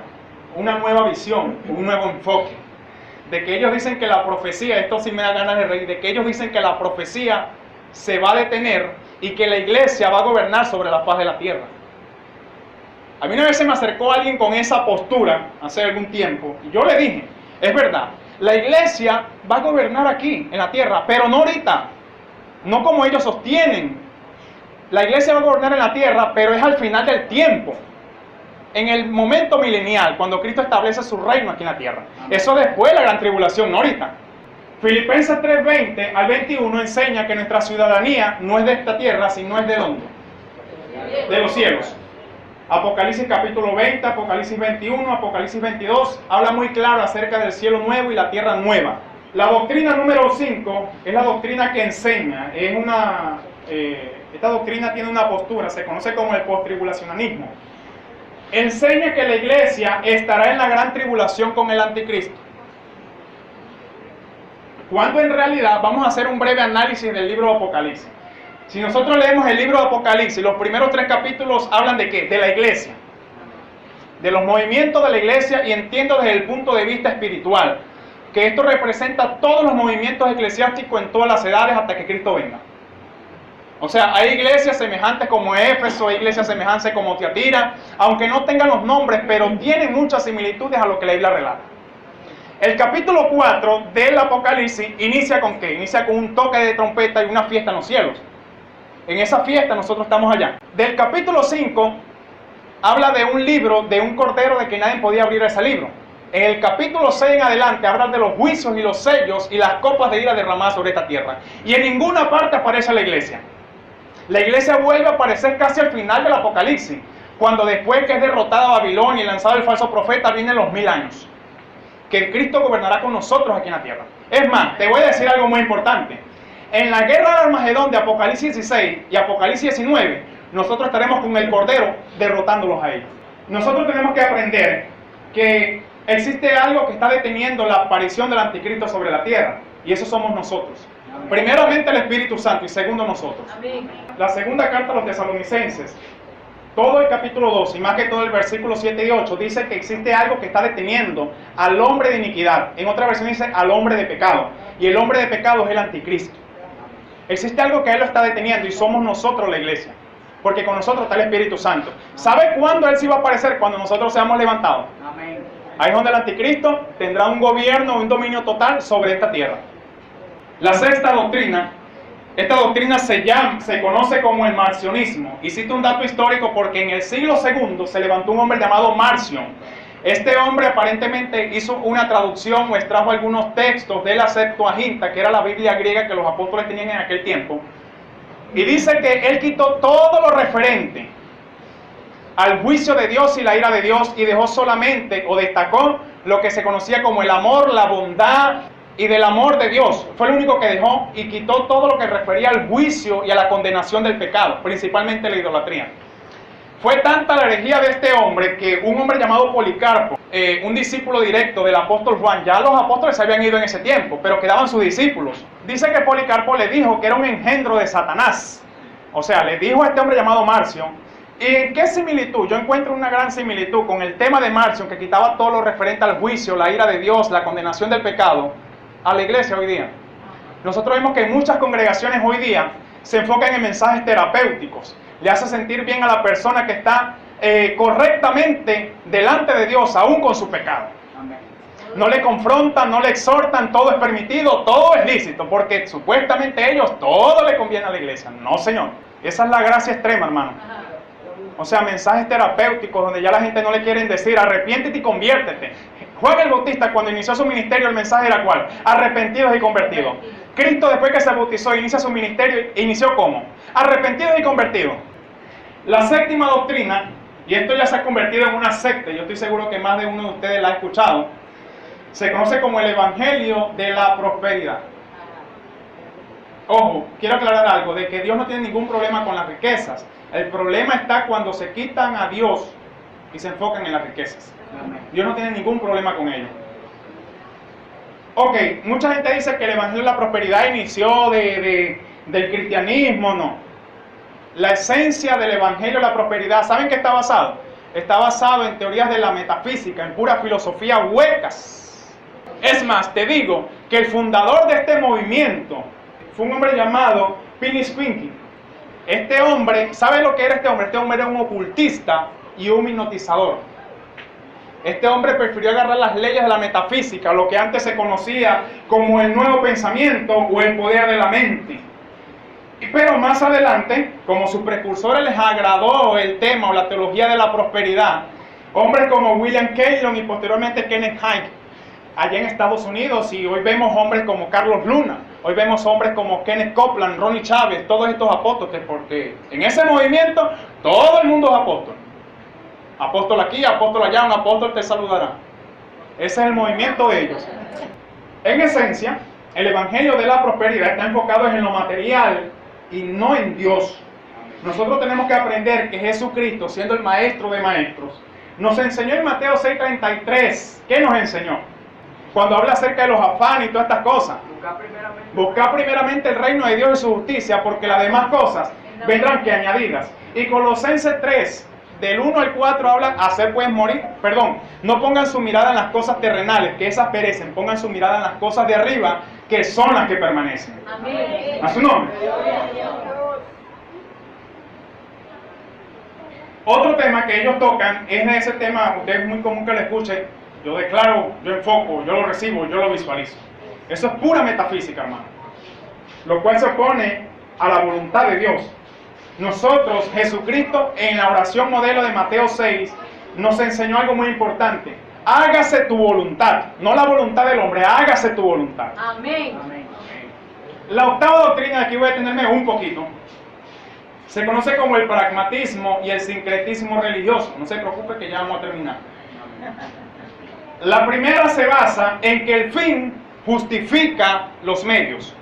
una nueva visión, un nuevo enfoque. De que ellos dicen que la profecía, esto sí me da ganas de reír, de que ellos dicen que la profecía se va a detener y que la iglesia va a gobernar sobre la faz de la tierra. A mí una vez se me acercó alguien con esa postura hace algún tiempo y yo le dije, es verdad, la iglesia va a gobernar aquí en la tierra, pero no ahorita, no como ellos sostienen. La iglesia va a gobernar en la tierra, pero es al final del tiempo, en el momento milenial, cuando Cristo establece su reino aquí en la tierra. Eso después de la gran tribulación, no ahorita. Filipenses 3:20 al 21 enseña que nuestra ciudadanía no es de esta tierra, sino es de ¿dónde? De los cielos. Apocalipsis capítulo 20, Apocalipsis 21, Apocalipsis 22, habla muy claro acerca del cielo nuevo y la tierra nueva. La doctrina número 5 es la doctrina que enseña, esta doctrina tiene una postura, se conoce como el postribulacionismo. Enseña que la iglesia estará en la gran tribulación con el anticristo. Cuando en realidad, vamos a hacer un breve análisis del libro de Apocalipsis. Si nosotros leemos el libro de Apocalipsis, los primeros 3 capítulos hablan ¿de qué? De la iglesia. De los movimientos de la iglesia y entiendo desde el punto de vista espiritual, que esto representa todos los movimientos eclesiásticos en todas las edades hasta que Cristo venga. O sea, hay iglesias semejantes como Éfeso, hay iglesias semejantes como Tiatira, aunque no tengan los nombres, pero tienen muchas similitudes a lo que la Biblia relata. El capítulo 4 del Apocalipsis inicia con ¿qué? Inicia con un toque de trompeta y una fiesta en los cielos. En esa fiesta nosotros estamos allá. Del capítulo 5 habla de un libro, de un cordero de que nadie podía abrir ese libro. En el capítulo 6 en adelante habla de los juicios y los sellos y las copas de ira derramadas sobre esta tierra. Y en ninguna parte aparece la iglesia. La iglesia vuelve a aparecer casi al final del Apocalipsis, cuando después que es derrotada Babilonia y lanzado el falso profeta vienen los 1000 años. Que Cristo gobernará con nosotros aquí en la tierra. Es más, te voy a decir algo muy importante. En la guerra de Armagedón de Apocalipsis 16 y Apocalipsis 19, nosotros estaremos con el Cordero derrotándolos a ellos. Nosotros tenemos que aprender que existe algo que está deteniendo la aparición del anticristo sobre la tierra, y eso somos nosotros. Primeramente el Espíritu Santo y segundo nosotros. La segunda carta a los tesalonicenses, todo el capítulo 2 y más que todo el versículo 7 y 8 dice que existe algo que está deteniendo al hombre de iniquidad. En otra versión dice al hombre de pecado, y el hombre de pecado es el anticristo. Existe algo que él lo está deteniendo y somos nosotros la iglesia, porque con nosotros está el Espíritu Santo. ¿Sabe cuándo él sí va a aparecer? Cuando nosotros seamos levantados. Amén. Ahí es donde el anticristo tendrá un gobierno, un dominio total sobre esta tierra. La sexta doctrina, esta doctrina se conoce como el marcionismo. Y cito un dato histórico porque en el siglo II se levantó un hombre llamado Marción. Este hombre aparentemente hizo una traducción o extrajo algunos textos de la Septuaginta, que era la Biblia griega que los apóstoles tenían en aquel tiempo. Y dice que él quitó todo lo referente al juicio de Dios y la ira de Dios y dejó solamente o destacó lo que se conocía como el amor, la bondad y del amor de Dios. Fue lo único que dejó y quitó todo lo que refería al juicio y a la condenación del pecado, principalmente la idolatría. Fue tanta la herejía de este hombre que un hombre llamado Policarpo, un discípulo directo del apóstol Juan, ya los apóstoles se habían ido en ese tiempo, pero quedaban sus discípulos. Dice que Policarpo le dijo que era un engendro de Satanás. O sea, le dijo a este hombre llamado Marción. ¿Y en qué similitud? Yo encuentro una gran similitud con el tema de Marción, que quitaba todo lo referente al juicio, la ira de Dios, la condenación del pecado, a la iglesia hoy día. Nosotros vemos que muchas congregaciones hoy día se enfocan en mensajes terapéuticos. Le hace sentir bien a la persona que está correctamente delante de Dios, aún con su pecado. No le confrontan, no le exhortan, todo es permitido, todo es lícito, porque supuestamente ellos todo le conviene a la iglesia. No, Señor. Esa es la gracia extrema, hermano. O sea, mensajes terapéuticos donde ya la gente no le quieren decir arrepiéntete y conviértete. Juan el Bautista, cuando inició su ministerio, el mensaje era ¿cuál? Arrepentidos y convertidos. Cristo, después que se bautizó, inicia su ministerio, inició ¿cómo? Arrepentidos y convertidos. La séptima doctrina, y esto ya se ha convertido en una secta, yo estoy seguro que más de uno de ustedes la ha escuchado, se conoce como el Evangelio de la Prosperidad. Ojo, quiero aclarar algo, de que Dios no tiene ningún problema con las riquezas. El problema está cuando se quitan a Dios y se enfocan en las riquezas. Dios no tiene ningún problema con ello. Ok, mucha gente dice que el Evangelio de la Prosperidad inició del cristianismo, no. La esencia del Evangelio de la Prosperidad, ¿saben qué está basado? Está basado en teorías de la metafísica, en pura filosofía huecas. Es más, te digo que el fundador de este movimiento fue un hombre llamado Philip Spinky. Este hombre, ¿sabe lo que era este hombre? Este hombre era un ocultista y un hipnotizador. Este hombre prefirió agarrar las leyes de la metafísica, lo que antes se conocía como el nuevo pensamiento o el poder de la mente. Pero más adelante, como sus precursores les agradó el tema o la teología de la prosperidad, hombres como William Keylon y posteriormente Kenneth Hagin, allá en Estados Unidos, y hoy vemos hombres como Carlos Luna, hoy vemos hombres como Kenneth Copeland, Ronnie Chávez, todos estos apóstoles, porque en ese movimiento todo el mundo es apóstol. Apóstol aquí, apóstol allá, un apóstol te saludará. Ese es el movimiento de ellos. En esencia, el Evangelio de la Prosperidad está enfocado en lo material y no en Dios. Nosotros tenemos que aprender que Jesucristo, siendo el maestro de maestros, nos enseñó en Mateo 6:33. ¿Qué nos enseñó? Cuando habla acerca de los afanes y todas estas cosas. Buscar primeramente el reino de Dios y su justicia, porque las demás cosas vendrán que añadidas. Y Colosenses 3, del 1 al 4 habla, hacer pues morir, no pongan su mirada en las cosas terrenales, que esas perecen, pongan su mirada en las cosas de arriba, que son las que permanecen. Amén. A su nombre. Otro tema que ellos tocan es de ese tema, usted es muy común que lo escuche, yo declaro, yo enfoco, yo lo recibo, yo lo visualizo. Eso es pura metafísica, hermano. Lo cual se opone a la voluntad de Dios. Nosotros, Jesucristo, en la oración modelo de Mateo 6, nos enseñó algo muy importante. Hágase tu voluntad, no la voluntad del hombre, hágase tu voluntad. Amén. La octava doctrina, aquí voy a detenerme un poquito, se conoce como el pragmatismo y el sincretismo religioso. No se preocupe que ya vamos a terminar. La primera se basa en que el fin justifica los medios.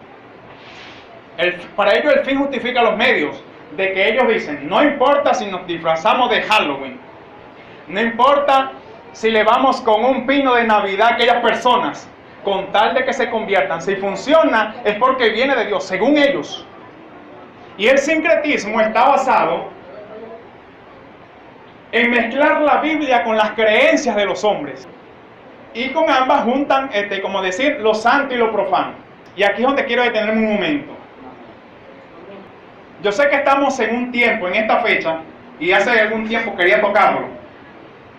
Para ello el fin justifica los medios. De que ellos dicen, no importa si nos disfrazamos de Halloween, no importa si le vamos con un pino de Navidad a aquellas personas, con tal de que se conviertan, si funciona es porque viene de Dios, según ellos. Y el sincretismo está basado en mezclar la Biblia con las creencias de los hombres, y con ambas juntan, como decir, lo santo y lo profano. Y aquí es donde quiero detenerme un momento. Yo sé que estamos en un tiempo, en esta fecha, y hace algún tiempo quería tocarlo.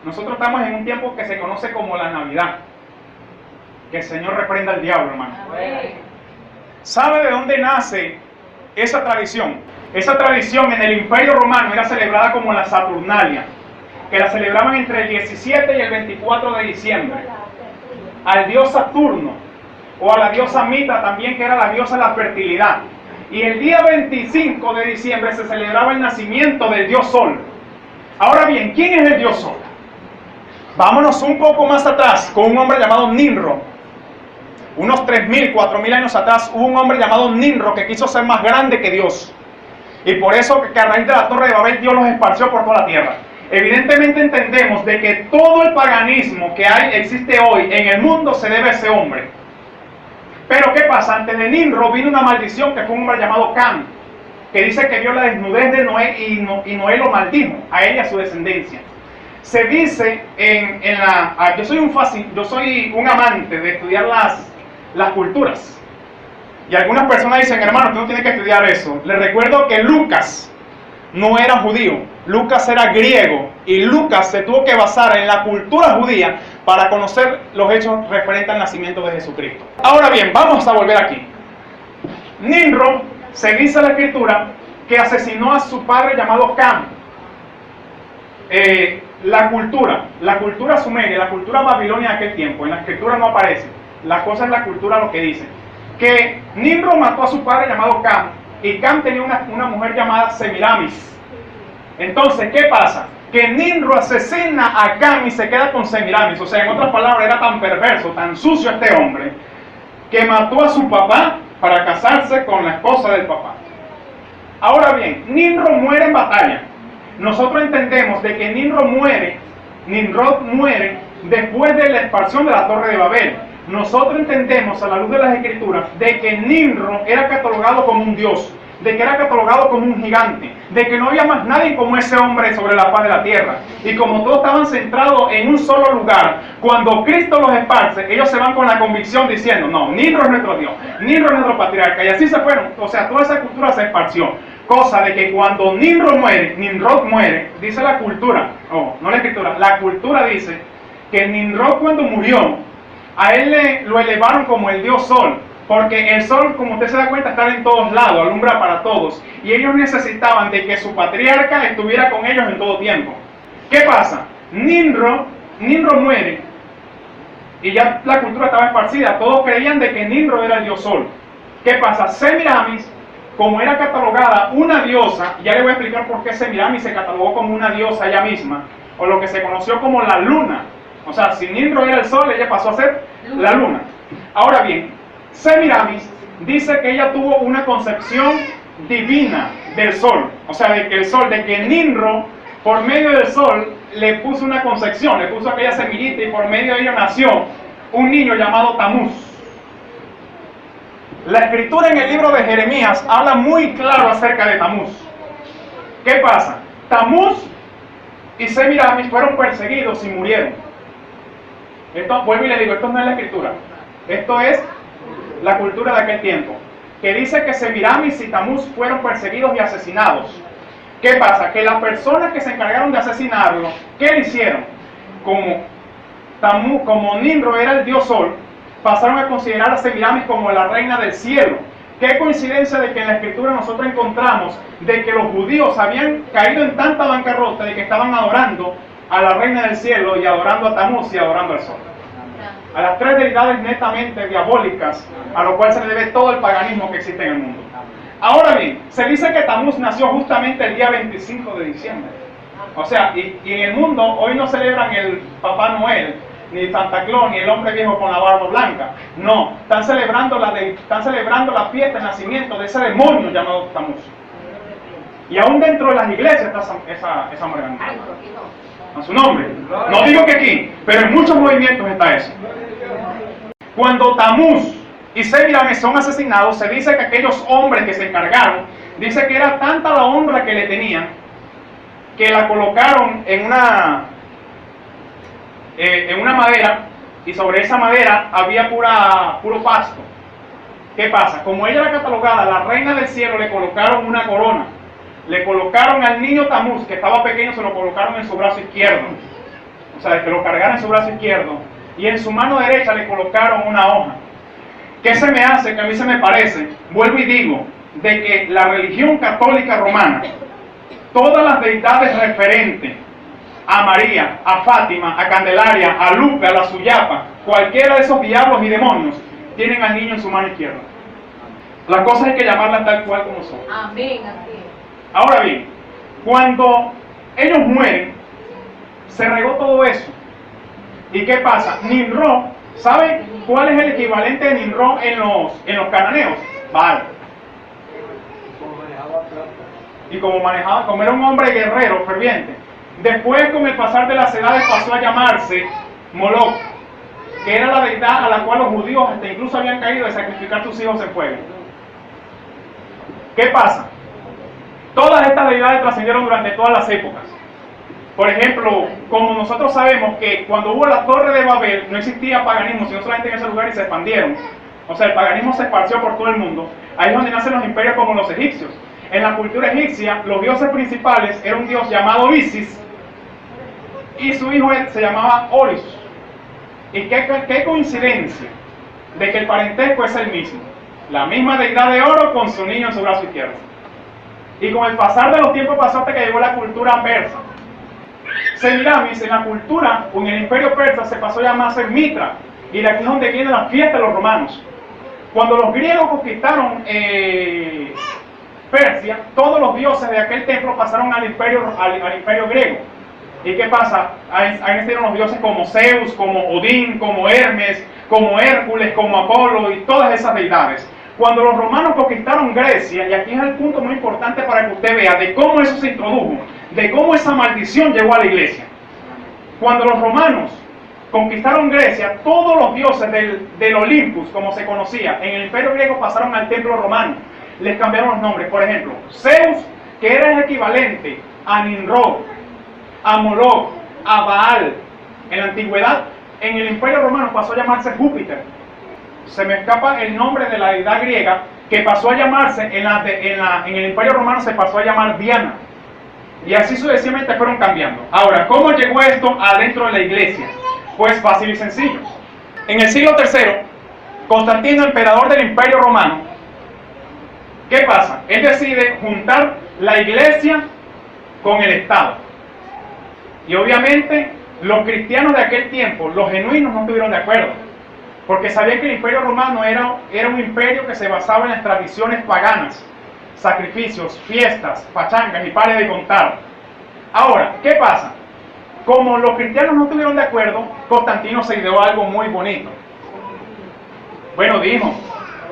Nosotros estamos en un tiempo que se conoce como la Navidad. Que el Señor reprenda al diablo, hermano. ¿Sabe de dónde nace esa tradición? Esa tradición en el Imperio Romano era celebrada como la Saturnalia, que la celebraban entre el 17 y el 24 de diciembre. Al dios Saturno, o a la diosa Mitra también, que era la diosa de la fertilidad. Y el día 25 de diciembre se celebraba el nacimiento del dios Sol. Ahora bien, ¿quién es el dios Sol? Vámonos un poco más atrás, con un hombre llamado Nimrod. Unos 3.000, 4.000 años atrás, hubo un hombre llamado Nimrod que quiso ser más grande que Dios. Y por eso que a raíz de la Torre de Babel, Dios los esparció por toda la tierra. Evidentemente entendemos de que todo el paganismo que existe hoy en el mundo se debe a ese hombre. Pero ¿qué pasa? Antes de Nimrod vino una maldición que fue un hombre llamado Cam, que dice que vio la desnudez de Noé y Noé lo maldijo, a él y a su descendencia. Se dice yo soy un amante de estudiar las culturas. Y algunas personas dicen, hermano, tú no tienes que estudiar eso. Les recuerdo que Lucas no era judío, Lucas era griego, y Lucas se tuvo que basar en la cultura judía para conocer los hechos referentes al nacimiento de Jesucristo. Ahora bien, vamos a volver aquí. Nimrod, se dice en la escritura, que asesinó a su padre llamado Cam. la cultura sumeria, la cultura babilonia de aquel tiempo, en la escritura no aparece. La cosa es la cultura lo que dice. Que Nimrod mató a su padre llamado Cam, y Cam tenía una mujer llamada Semiramis. Entonces, ¿qué pasa? Que Nimrod asesina a Cam y se queda con Semiramis. O sea, en otras palabras, era tan perverso, tan sucio este hombre, que mató a su papá para casarse con la esposa del papá. Ahora bien, Nimrod muere en batalla. Nosotros entendemos de que Nimrod muere después de la expansión de la Torre de Babel. Nosotros entendemos a la luz de las Escrituras de que Nimrod era catalogado como un dios, de que era catalogado como un gigante, de que no había más nadie como ese hombre sobre la faz de la tierra. Y como todos estaban centrados en un solo lugar, cuando Cristo los esparce, ellos se van con la convicción diciendo, no, Nimrod es nuestro Dios, Nimrod es nuestro patriarca, y así se fueron. O sea, toda esa cultura se esparció. Cosa de que cuando Nimrod muere, dice la cultura, no la escritura, la cultura dice que Nimrod cuando murió, a él lo elevaron como el dios sol, porque el sol, como usted se da cuenta, está en todos lados, alumbra para todos, y ellos necesitaban de que su patriarca estuviera con ellos en todo tiempo. ¿Qué pasa? Nimrod muere, y ya la cultura estaba esparcida, todos creían de que Nimrod era el dios sol. ¿Qué pasa? Semiramis, como era catalogada una diosa, ya le voy a explicar por qué Semiramis se catalogó como una diosa ella misma, o lo que se conoció como la luna. O sea, si Nimrod era el sol, ella pasó a ser la luna. Ahora bien, Semiramis dice que ella tuvo una concepción divina del sol. O sea, de que Nimrod, por medio del sol, le puso una concepción, le puso aquella semillita y por medio de ella nació un niño llamado Tamuz. La escritura en el libro de Jeremías habla muy claro acerca de Tamuz. ¿Qué pasa? Tamuz y Semiramis fueron perseguidos y murieron. Esto, vuelvo y le digo, esto no es la escritura. Esto es la cultura de aquel tiempo. Que dice que Semiramis y Tamuz fueron perseguidos y asesinados. ¿Qué pasa? Que las personas que se encargaron de asesinarlo, ¿qué le hicieron? Como Nimrod era el dios sol, pasaron a considerar a Semiramis como la reina del cielo. Qué coincidencia de que en la escritura nosotros encontramos de que los judíos habían caído en tanta bancarrota de que estaban adorando a la reina del cielo y adorando a Tamuz y adorando al sol. A las tres deidades netamente diabólicas, a lo cual se le debe todo el paganismo que existe en el mundo. Ahora bien, se dice que Tamuz nació justamente el día 25 de diciembre. O sea, y en el mundo hoy no celebran el Papá Noel, ni Santa Claus, ni el hombre viejo con la barba blanca. No, están celebrando la fiesta de nacimiento de ese demonio llamado Tamuz. Y aún dentro de las iglesias está esa morganita. A su nombre. No digo que aquí, pero en muchos movimientos está eso. Cuando Tamuz y Semiramis son asesinados, se dice que aquellos hombres que se encargaron, dice que era tanta la honra que le tenían, que la colocaron en una madera, y sobre esa madera había puro pasto. ¿Qué pasa? Como ella era catalogada la reina del cielo, le colocaron una corona. Le colocaron al niño Tamuz, que estaba pequeño, se lo colocaron en su brazo izquierdo. O sea, que lo cargaron en su brazo izquierdo. Y en su mano derecha le colocaron una hoja. ¿Qué se me hace? Que a mí se me parece, vuelvo y digo, de que la religión católica romana, todas las deidades referentes a María, a Fátima, a Candelaria, a Lupe, a la Suyapa, cualquiera de esos diablos y demonios, tienen al niño en su mano izquierda. Las cosas hay que llamarlas tal cual como son. Amén, así es. Ahora bien, cuando ellos mueren, se regó todo eso. ¿Y qué pasa? Nimrod, ¿saben cuál es el equivalente de Nimrod en los cananeos? Baal. Y como era un hombre guerrero, ferviente. Después, con el pasar de las edades, pasó a llamarse Moloch, que era la deidad a la cual los judíos hasta incluso habían caído de sacrificar sus hijos en fuego. ¿Qué pasa? Todas estas deidades trascendieron durante todas las épocas. Por ejemplo, como nosotros sabemos que cuando hubo la Torre de Babel no existía paganismo, sino solamente en ese lugar y se expandieron. O sea, el paganismo se esparció por todo el mundo. Ahí es donde nacen los imperios como los egipcios. En la cultura egipcia, los dioses principales era un dios llamado Isis y su hijo se llamaba Horus. Y qué coincidencia de que el parentesco es el mismo. La misma deidad de oro con su niño en su brazo izquierdo. Y con el pasar de los tiempos pasó hasta que llegó la cultura persa. Semiramis en la cultura o en el imperio persa se pasó a llamarse Mitra, y de aquí es donde viene la fiesta de los romanos. Cuando los griegos conquistaron Persia, todos los dioses de aquel templo pasaron al imperio griego. ¿Y qué pasa? Ahí estuvieron los dioses como Zeus, como Odín, como Hermes, como Hércules, como Apolo y todas esas deidades. Cuando los romanos conquistaron Grecia, y aquí es el punto muy importante para que usted vea de cómo eso se introdujo, de cómo esa maldición llegó a la iglesia. Cuando los romanos conquistaron Grecia, todos los dioses del Olympus, como se conocía, en el imperio griego pasaron al templo romano. Les cambiaron los nombres. Por ejemplo, Zeus, que era el equivalente a Nimrod, a Moloch, a Baal, en la antigüedad, en el imperio romano pasó a llamarse Júpiter. Se me escapa el nombre de la deidad griega, que pasó a llamarse, en el imperio romano se pasó a llamar Diana. Y así sucesivamente fueron cambiando. Ahora, ¿cómo llegó esto adentro de la iglesia? Pues fácil y sencillo. En el siglo III, Constantino, emperador del imperio romano, ¿qué pasa? Él decide juntar la iglesia con el Estado. Y obviamente los cristianos de aquel tiempo, los genuinos, no estuvieron de acuerdo, porque sabían que el imperio romano era un imperio que se basaba en las tradiciones paganas, sacrificios, fiestas, pachangas y pare de contar. Ahora, ¿qué pasa? Como los cristianos no estuvieron de acuerdo, Constantino se ideó algo muy bonito. Bueno, dijo,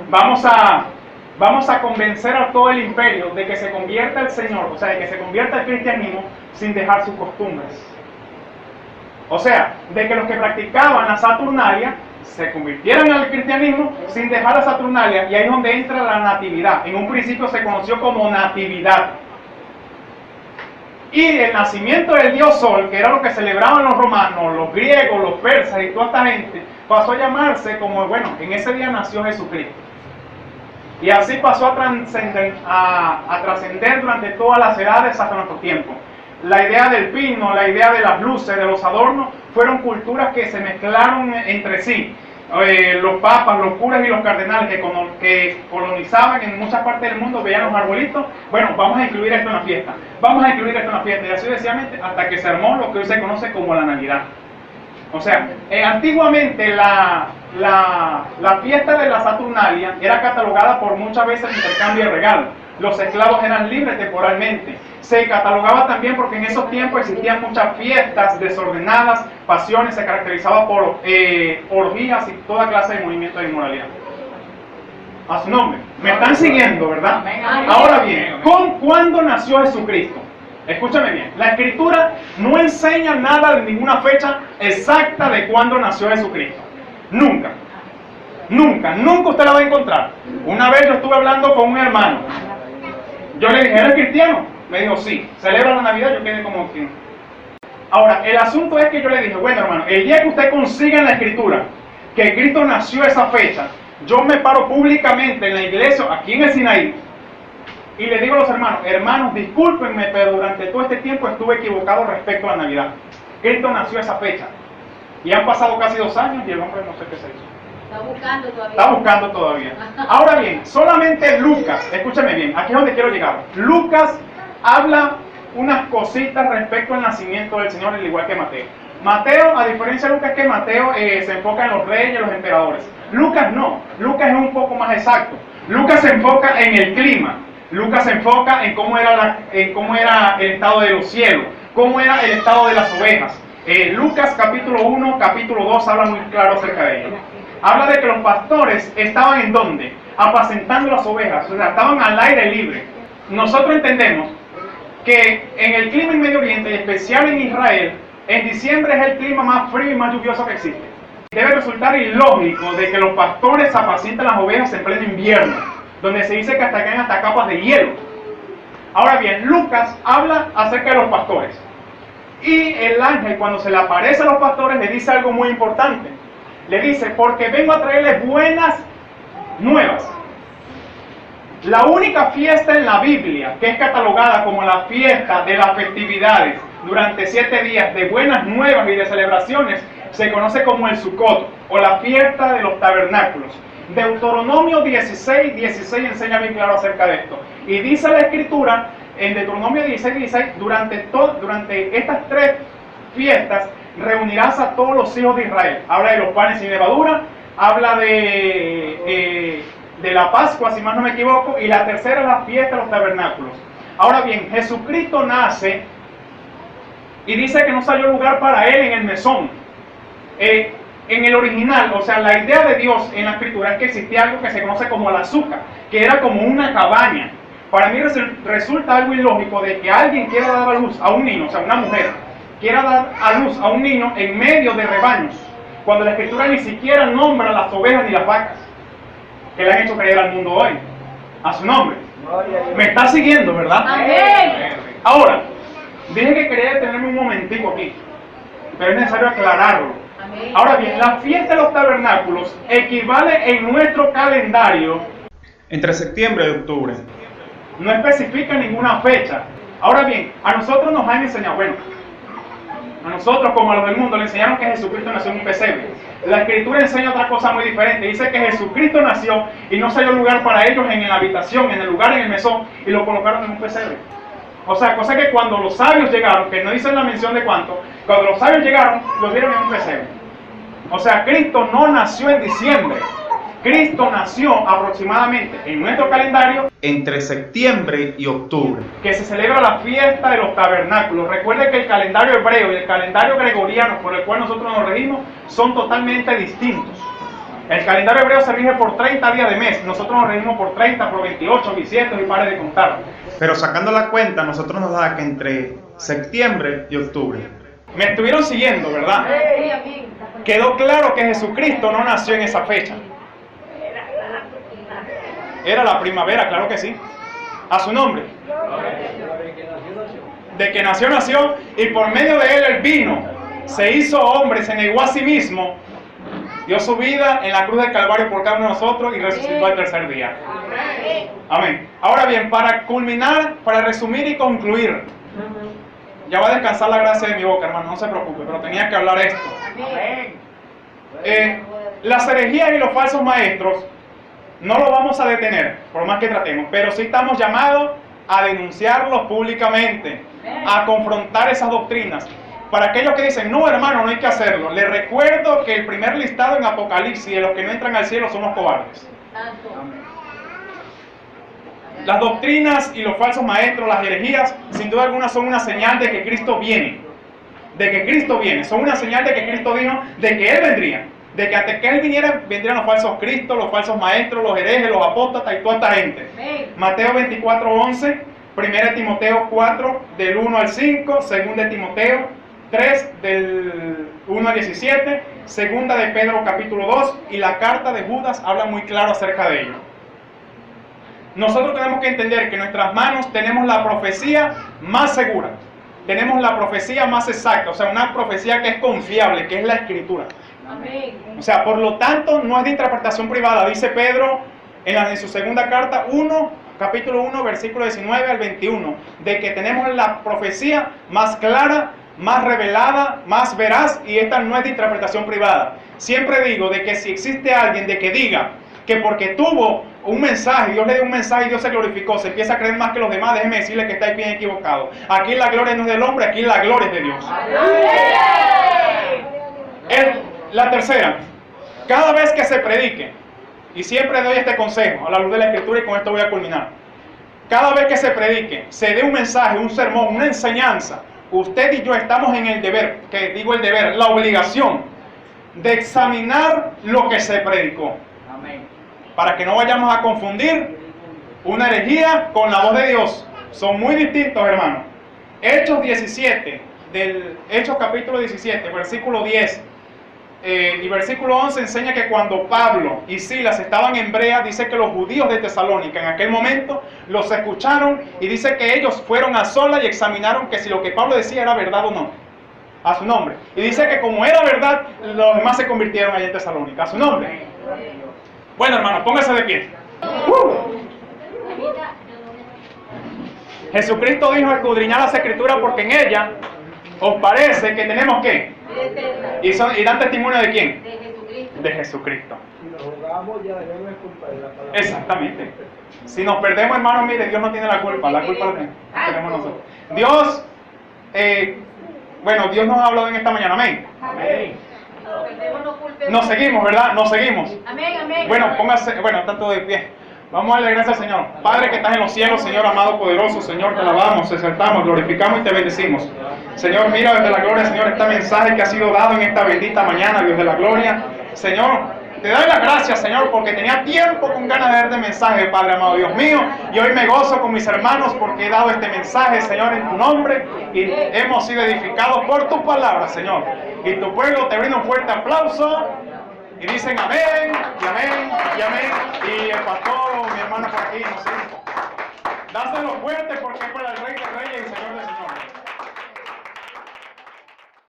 vamos a convencer a todo el imperio de que se convierta el Señor, o sea, de que se convierta el cristianismo sin dejar sus costumbres. O sea, de que los que practicaban la Saturnalia se convirtieran al cristianismo sin dejar la Saturnalia, y ahí es donde entra la natividad. En un principio se conoció como natividad. Y el nacimiento del dios Sol, que era lo que celebraban los romanos, los griegos, los persas y toda esta gente, pasó a llamarse como, bueno, en ese día nació Jesucristo. Y así pasó a trascender durante todas las edades hasta nuestro tiempo. La idea del pino, la idea de las luces, de los adornos, fueron culturas que se mezclaron entre sí. Los papas, los curas y los cardenales que colonizaban en muchas partes del mundo veían los arbolitos. Bueno, vamos a incluir esto en la fiesta. Vamos a incluir esto en la fiesta. Y así sucesivamente hasta que se armó lo que hoy se conoce como la Navidad. O sea, antiguamente la fiesta de la Saturnalia era catalogada por muchas veces el intercambio de regalos. Los esclavos eran libres temporalmente. Se catalogaba también porque en esos tiempos existían muchas fiestas desordenadas, pasiones, se caracterizaba por orgías y toda clase de movimientos de inmoralidad. A su nombre. ¿Me están siguiendo, verdad? Ahora bien, ¿cuándo nació Jesucristo? Escúchame bien, la Escritura no enseña nada de ninguna fecha exacta de cuándo nació Jesucristo. Nunca. Nunca usted la va a encontrar. Una vez yo estuve hablando con un hermano. Yo le dije, ¿eres cristiano? Me dijo, sí. ¿Celebra la Navidad? Yo quedé como que... Ahora, el asunto es que yo le dije, bueno hermano, el día que usted consiga en la Escritura que Cristo nació esa fecha, yo me paro públicamente en la iglesia, aquí en el Sinaí, y le digo a los hermanos, discúlpenme, pero durante todo este tiempo estuve equivocado respecto a la Navidad. Cristo nació esa fecha. Y han pasado casi 2 años y el hombre no sé qué se hizo. Está buscando todavía. Ahora bien, solamente Lucas, escúchame bien, aquí es donde quiero llegar. Lucas habla unas cositas respecto al nacimiento del Señor, al igual que Mateo. Mateo, a diferencia de Lucas, que Mateo se enfoca en los reyes, los emperadores. Lucas no, Lucas es un poco más exacto. Lucas se enfoca en el clima. Lucas se enfoca en cómo era el estado de los cielos, cómo era el estado de las ovejas. Lucas capítulo 1, capítulo 2 habla muy claro acerca de ello. Habla de que los pastores estaban ¿en dónde? Apacentando las ovejas, o sea, estaban al aire libre. Nosotros entendemos que en el clima en Medio Oriente, y especial en Israel, en diciembre es el clima más frío y más lluvioso que existe. Debe resultar ilógico de que los pastores apacienten las ovejas en pleno invierno, donde se dice que hasta caen hasta capas de hielo. Ahora bien, Lucas habla acerca de los pastores. Y el ángel, cuando se le aparece a los pastores, le dice algo muy importante. Le dice, porque vengo a traerles buenas nuevas. La única fiesta en la Biblia que es catalogada como la fiesta de las festividades durante 7 días de buenas nuevas y de celebraciones se conoce como el Sukkot, o la fiesta de los tabernáculos. Deuteronomio 16 enseña bien claro acerca de esto. Y dice la Escritura en Deuteronomio 16:16, durante estas 3 fiestas reunirás a todos los hijos de Israel. Habla de los panes sin levadura, habla de la Pascua, si más no me equivoco, y la tercera es la fiesta de los tabernáculos. Ahora bien, Jesucristo nace y dice que no salió lugar para él en el mesón. En el original, o sea, la idea de Dios en la escritura es que existía algo que se conoce como el azúcar, que era como una cabaña. Para mí resulta algo ilógico de que alguien quiera dar a luz a un niño, o sea, una mujer, quiera dar a luz a un niño en medio de rebaños, cuando la escritura ni siquiera nombra las ovejas ni las vacas que le han hecho creer al mundo hoy, a su nombre. Me está siguiendo, ¿verdad? Amén. Ahora, dije que quería detenerme un momentico aquí, pero es necesario aclararlo. Amén. Ahora bien, la fiesta de los tabernáculos equivale en nuestro calendario entre septiembre y octubre. No especifica ninguna fecha. Ahora bien, a nosotros nos han enseñado, bueno, a nosotros como a los del mundo le enseñaron que Jesucristo nació en un pesebre. La escritura enseña otra cosa muy diferente. Dice que Jesucristo nació y no se dio lugar para ellos en la habitación, en el lugar, en el mesón, y lo colocaron en un pesebre. O sea, cosa que cuando los sabios llegaron, que no dicen la mención de cuánto, cuando los sabios llegaron, los vieron en un pesebre. O sea, Cristo no nació en diciembre. Cristo nació aproximadamente en nuestro calendario entre septiembre y octubre, que se celebra la fiesta de los tabernáculos. Recuerde que el calendario hebreo y el calendario gregoriano por el cual nosotros nos regimos son totalmente distintos. El calendario hebreo se rige por 30 días de mes, nosotros nos regimos por 30, por 28, bisiestos y pare de contar. Pero sacando la cuenta, nosotros nos da que entre septiembre y octubre. Me estuvieron siguiendo, ¿verdad? Sí, amén. Quedó claro que Jesucristo no nació en esa fecha. Era la primavera, claro que sí. A su nombre. De que nació, nació, y por medio de él vino, se hizo hombre, se negó a sí mismo, dio su vida en la cruz del Calvario por cada uno de nosotros y resucitó al tercer día. Amén. Ahora bien, para culminar, para resumir y concluir, ya va a descansar la gracia de mi boca, hermano, no se preocupe, pero tenía que hablar esto. Las herejías y los falsos maestros no lo vamos a detener, por más que tratemos, pero sí estamos llamados a denunciarlos públicamente, a confrontar esas doctrinas. Para aquellos que dicen, no hermano, no hay que hacerlo, les recuerdo que el primer listado en Apocalipsis de los que no entran al cielo son los cobardes. Las doctrinas y los falsos maestros, las herejías, sin duda alguna son una señal de que Cristo viene. De que Cristo viene. Son una señal de que Cristo dijo de que Él vendría. De que antes que Él viniera, vendrían los falsos cristos, los falsos maestros, los herejes, los apóstatas y toda esta gente. Mateo 24:11, 1 Timoteo 4, del 1 al 5, 2 Timoteo 3, del 1 al 17, 2 de Pedro capítulo 2, y la carta de Judas habla muy claro acerca de ello. Nosotros tenemos que entender que en nuestras manos tenemos la profecía más segura, tenemos la profecía más exacta, o sea, una profecía que es confiable, que es la Escritura. Amén. O sea, por lo tanto, no es de interpretación privada, dice Pedro en su segunda carta, capítulo 1, versículo 19 al 21, de que tenemos la profecía más clara, más revelada, más veraz, y esta no es de interpretación privada. Siempre digo de que si existe alguien de que diga que porque tuvo un mensaje, Dios le dio un mensaje y Dios se glorificó, se empieza a creer más que los demás, déjeme decirle que está bien equivocado. Aquí la gloria no es del hombre, aquí la gloria es de Dios. La tercera, cada vez que se predique, y siempre doy este consejo a la luz de la Escritura y con esto voy a culminar, cada vez que se predique, se dé un mensaje, un sermón, una enseñanza, usted y yo estamos en el deber, que digo el deber, la obligación de examinar lo que se predicó. Para que no vayamos a confundir una herejía con la voz de Dios. Son muy distintos, hermanos. Hechos 17, Hechos capítulo 17, versículo 10 y versículo 11 enseña que cuando Pablo y Silas estaban en Berea, dice que los judíos de Tesalónica en aquel momento los escucharon y dice que ellos fueron a solas y examinaron que si lo que Pablo decía era verdad o no. A su nombre. Y dice que como era verdad, los demás se convirtieron allá en Tesalónica. A su nombre. Bueno, hermano, póngase de pie. Jesucristo dijo escudriñar las Escrituras porque en ella os parece que tenemos ¿qué? Y dan testimonio de quién? de Jesucristo. Si nos jugamos, ya debemos de culpa de la palabra. Exactamente. Si nos perdemos, hermano, mire, Dios no tiene la culpa la tenemos nosotros. Dios, bueno, Dios nos ha hablado en esta mañana, amén. Amén. Nos seguimos, ¿verdad? Nos seguimos. Amén, amén. Bueno, póngase, bueno, está todo de pie. Vamos a darle gracias al Señor. Padre que estás en los cielos, Señor amado, poderoso, Señor, te alabamos, te exaltamos, glorificamos y te bendecimos. Señor, mira desde la gloria, Señor, este mensaje que ha sido dado en esta bendita mañana, Dios de la gloria. Señor, te doy las gracias, Señor, porque tenía tiempo con ganas de darte mensaje, Padre amado, Dios mío. Y hoy me gozo con mis hermanos porque he dado este mensaje, Señor, en tu nombre. Y hemos sido edificados por tu palabra, Señor. Y tu pueblo te brinda un fuerte aplauso. Y dicen amén, y amén, y amén. Y el pastor, mi hermano por aquí, no sé. Dáselo fuerte porque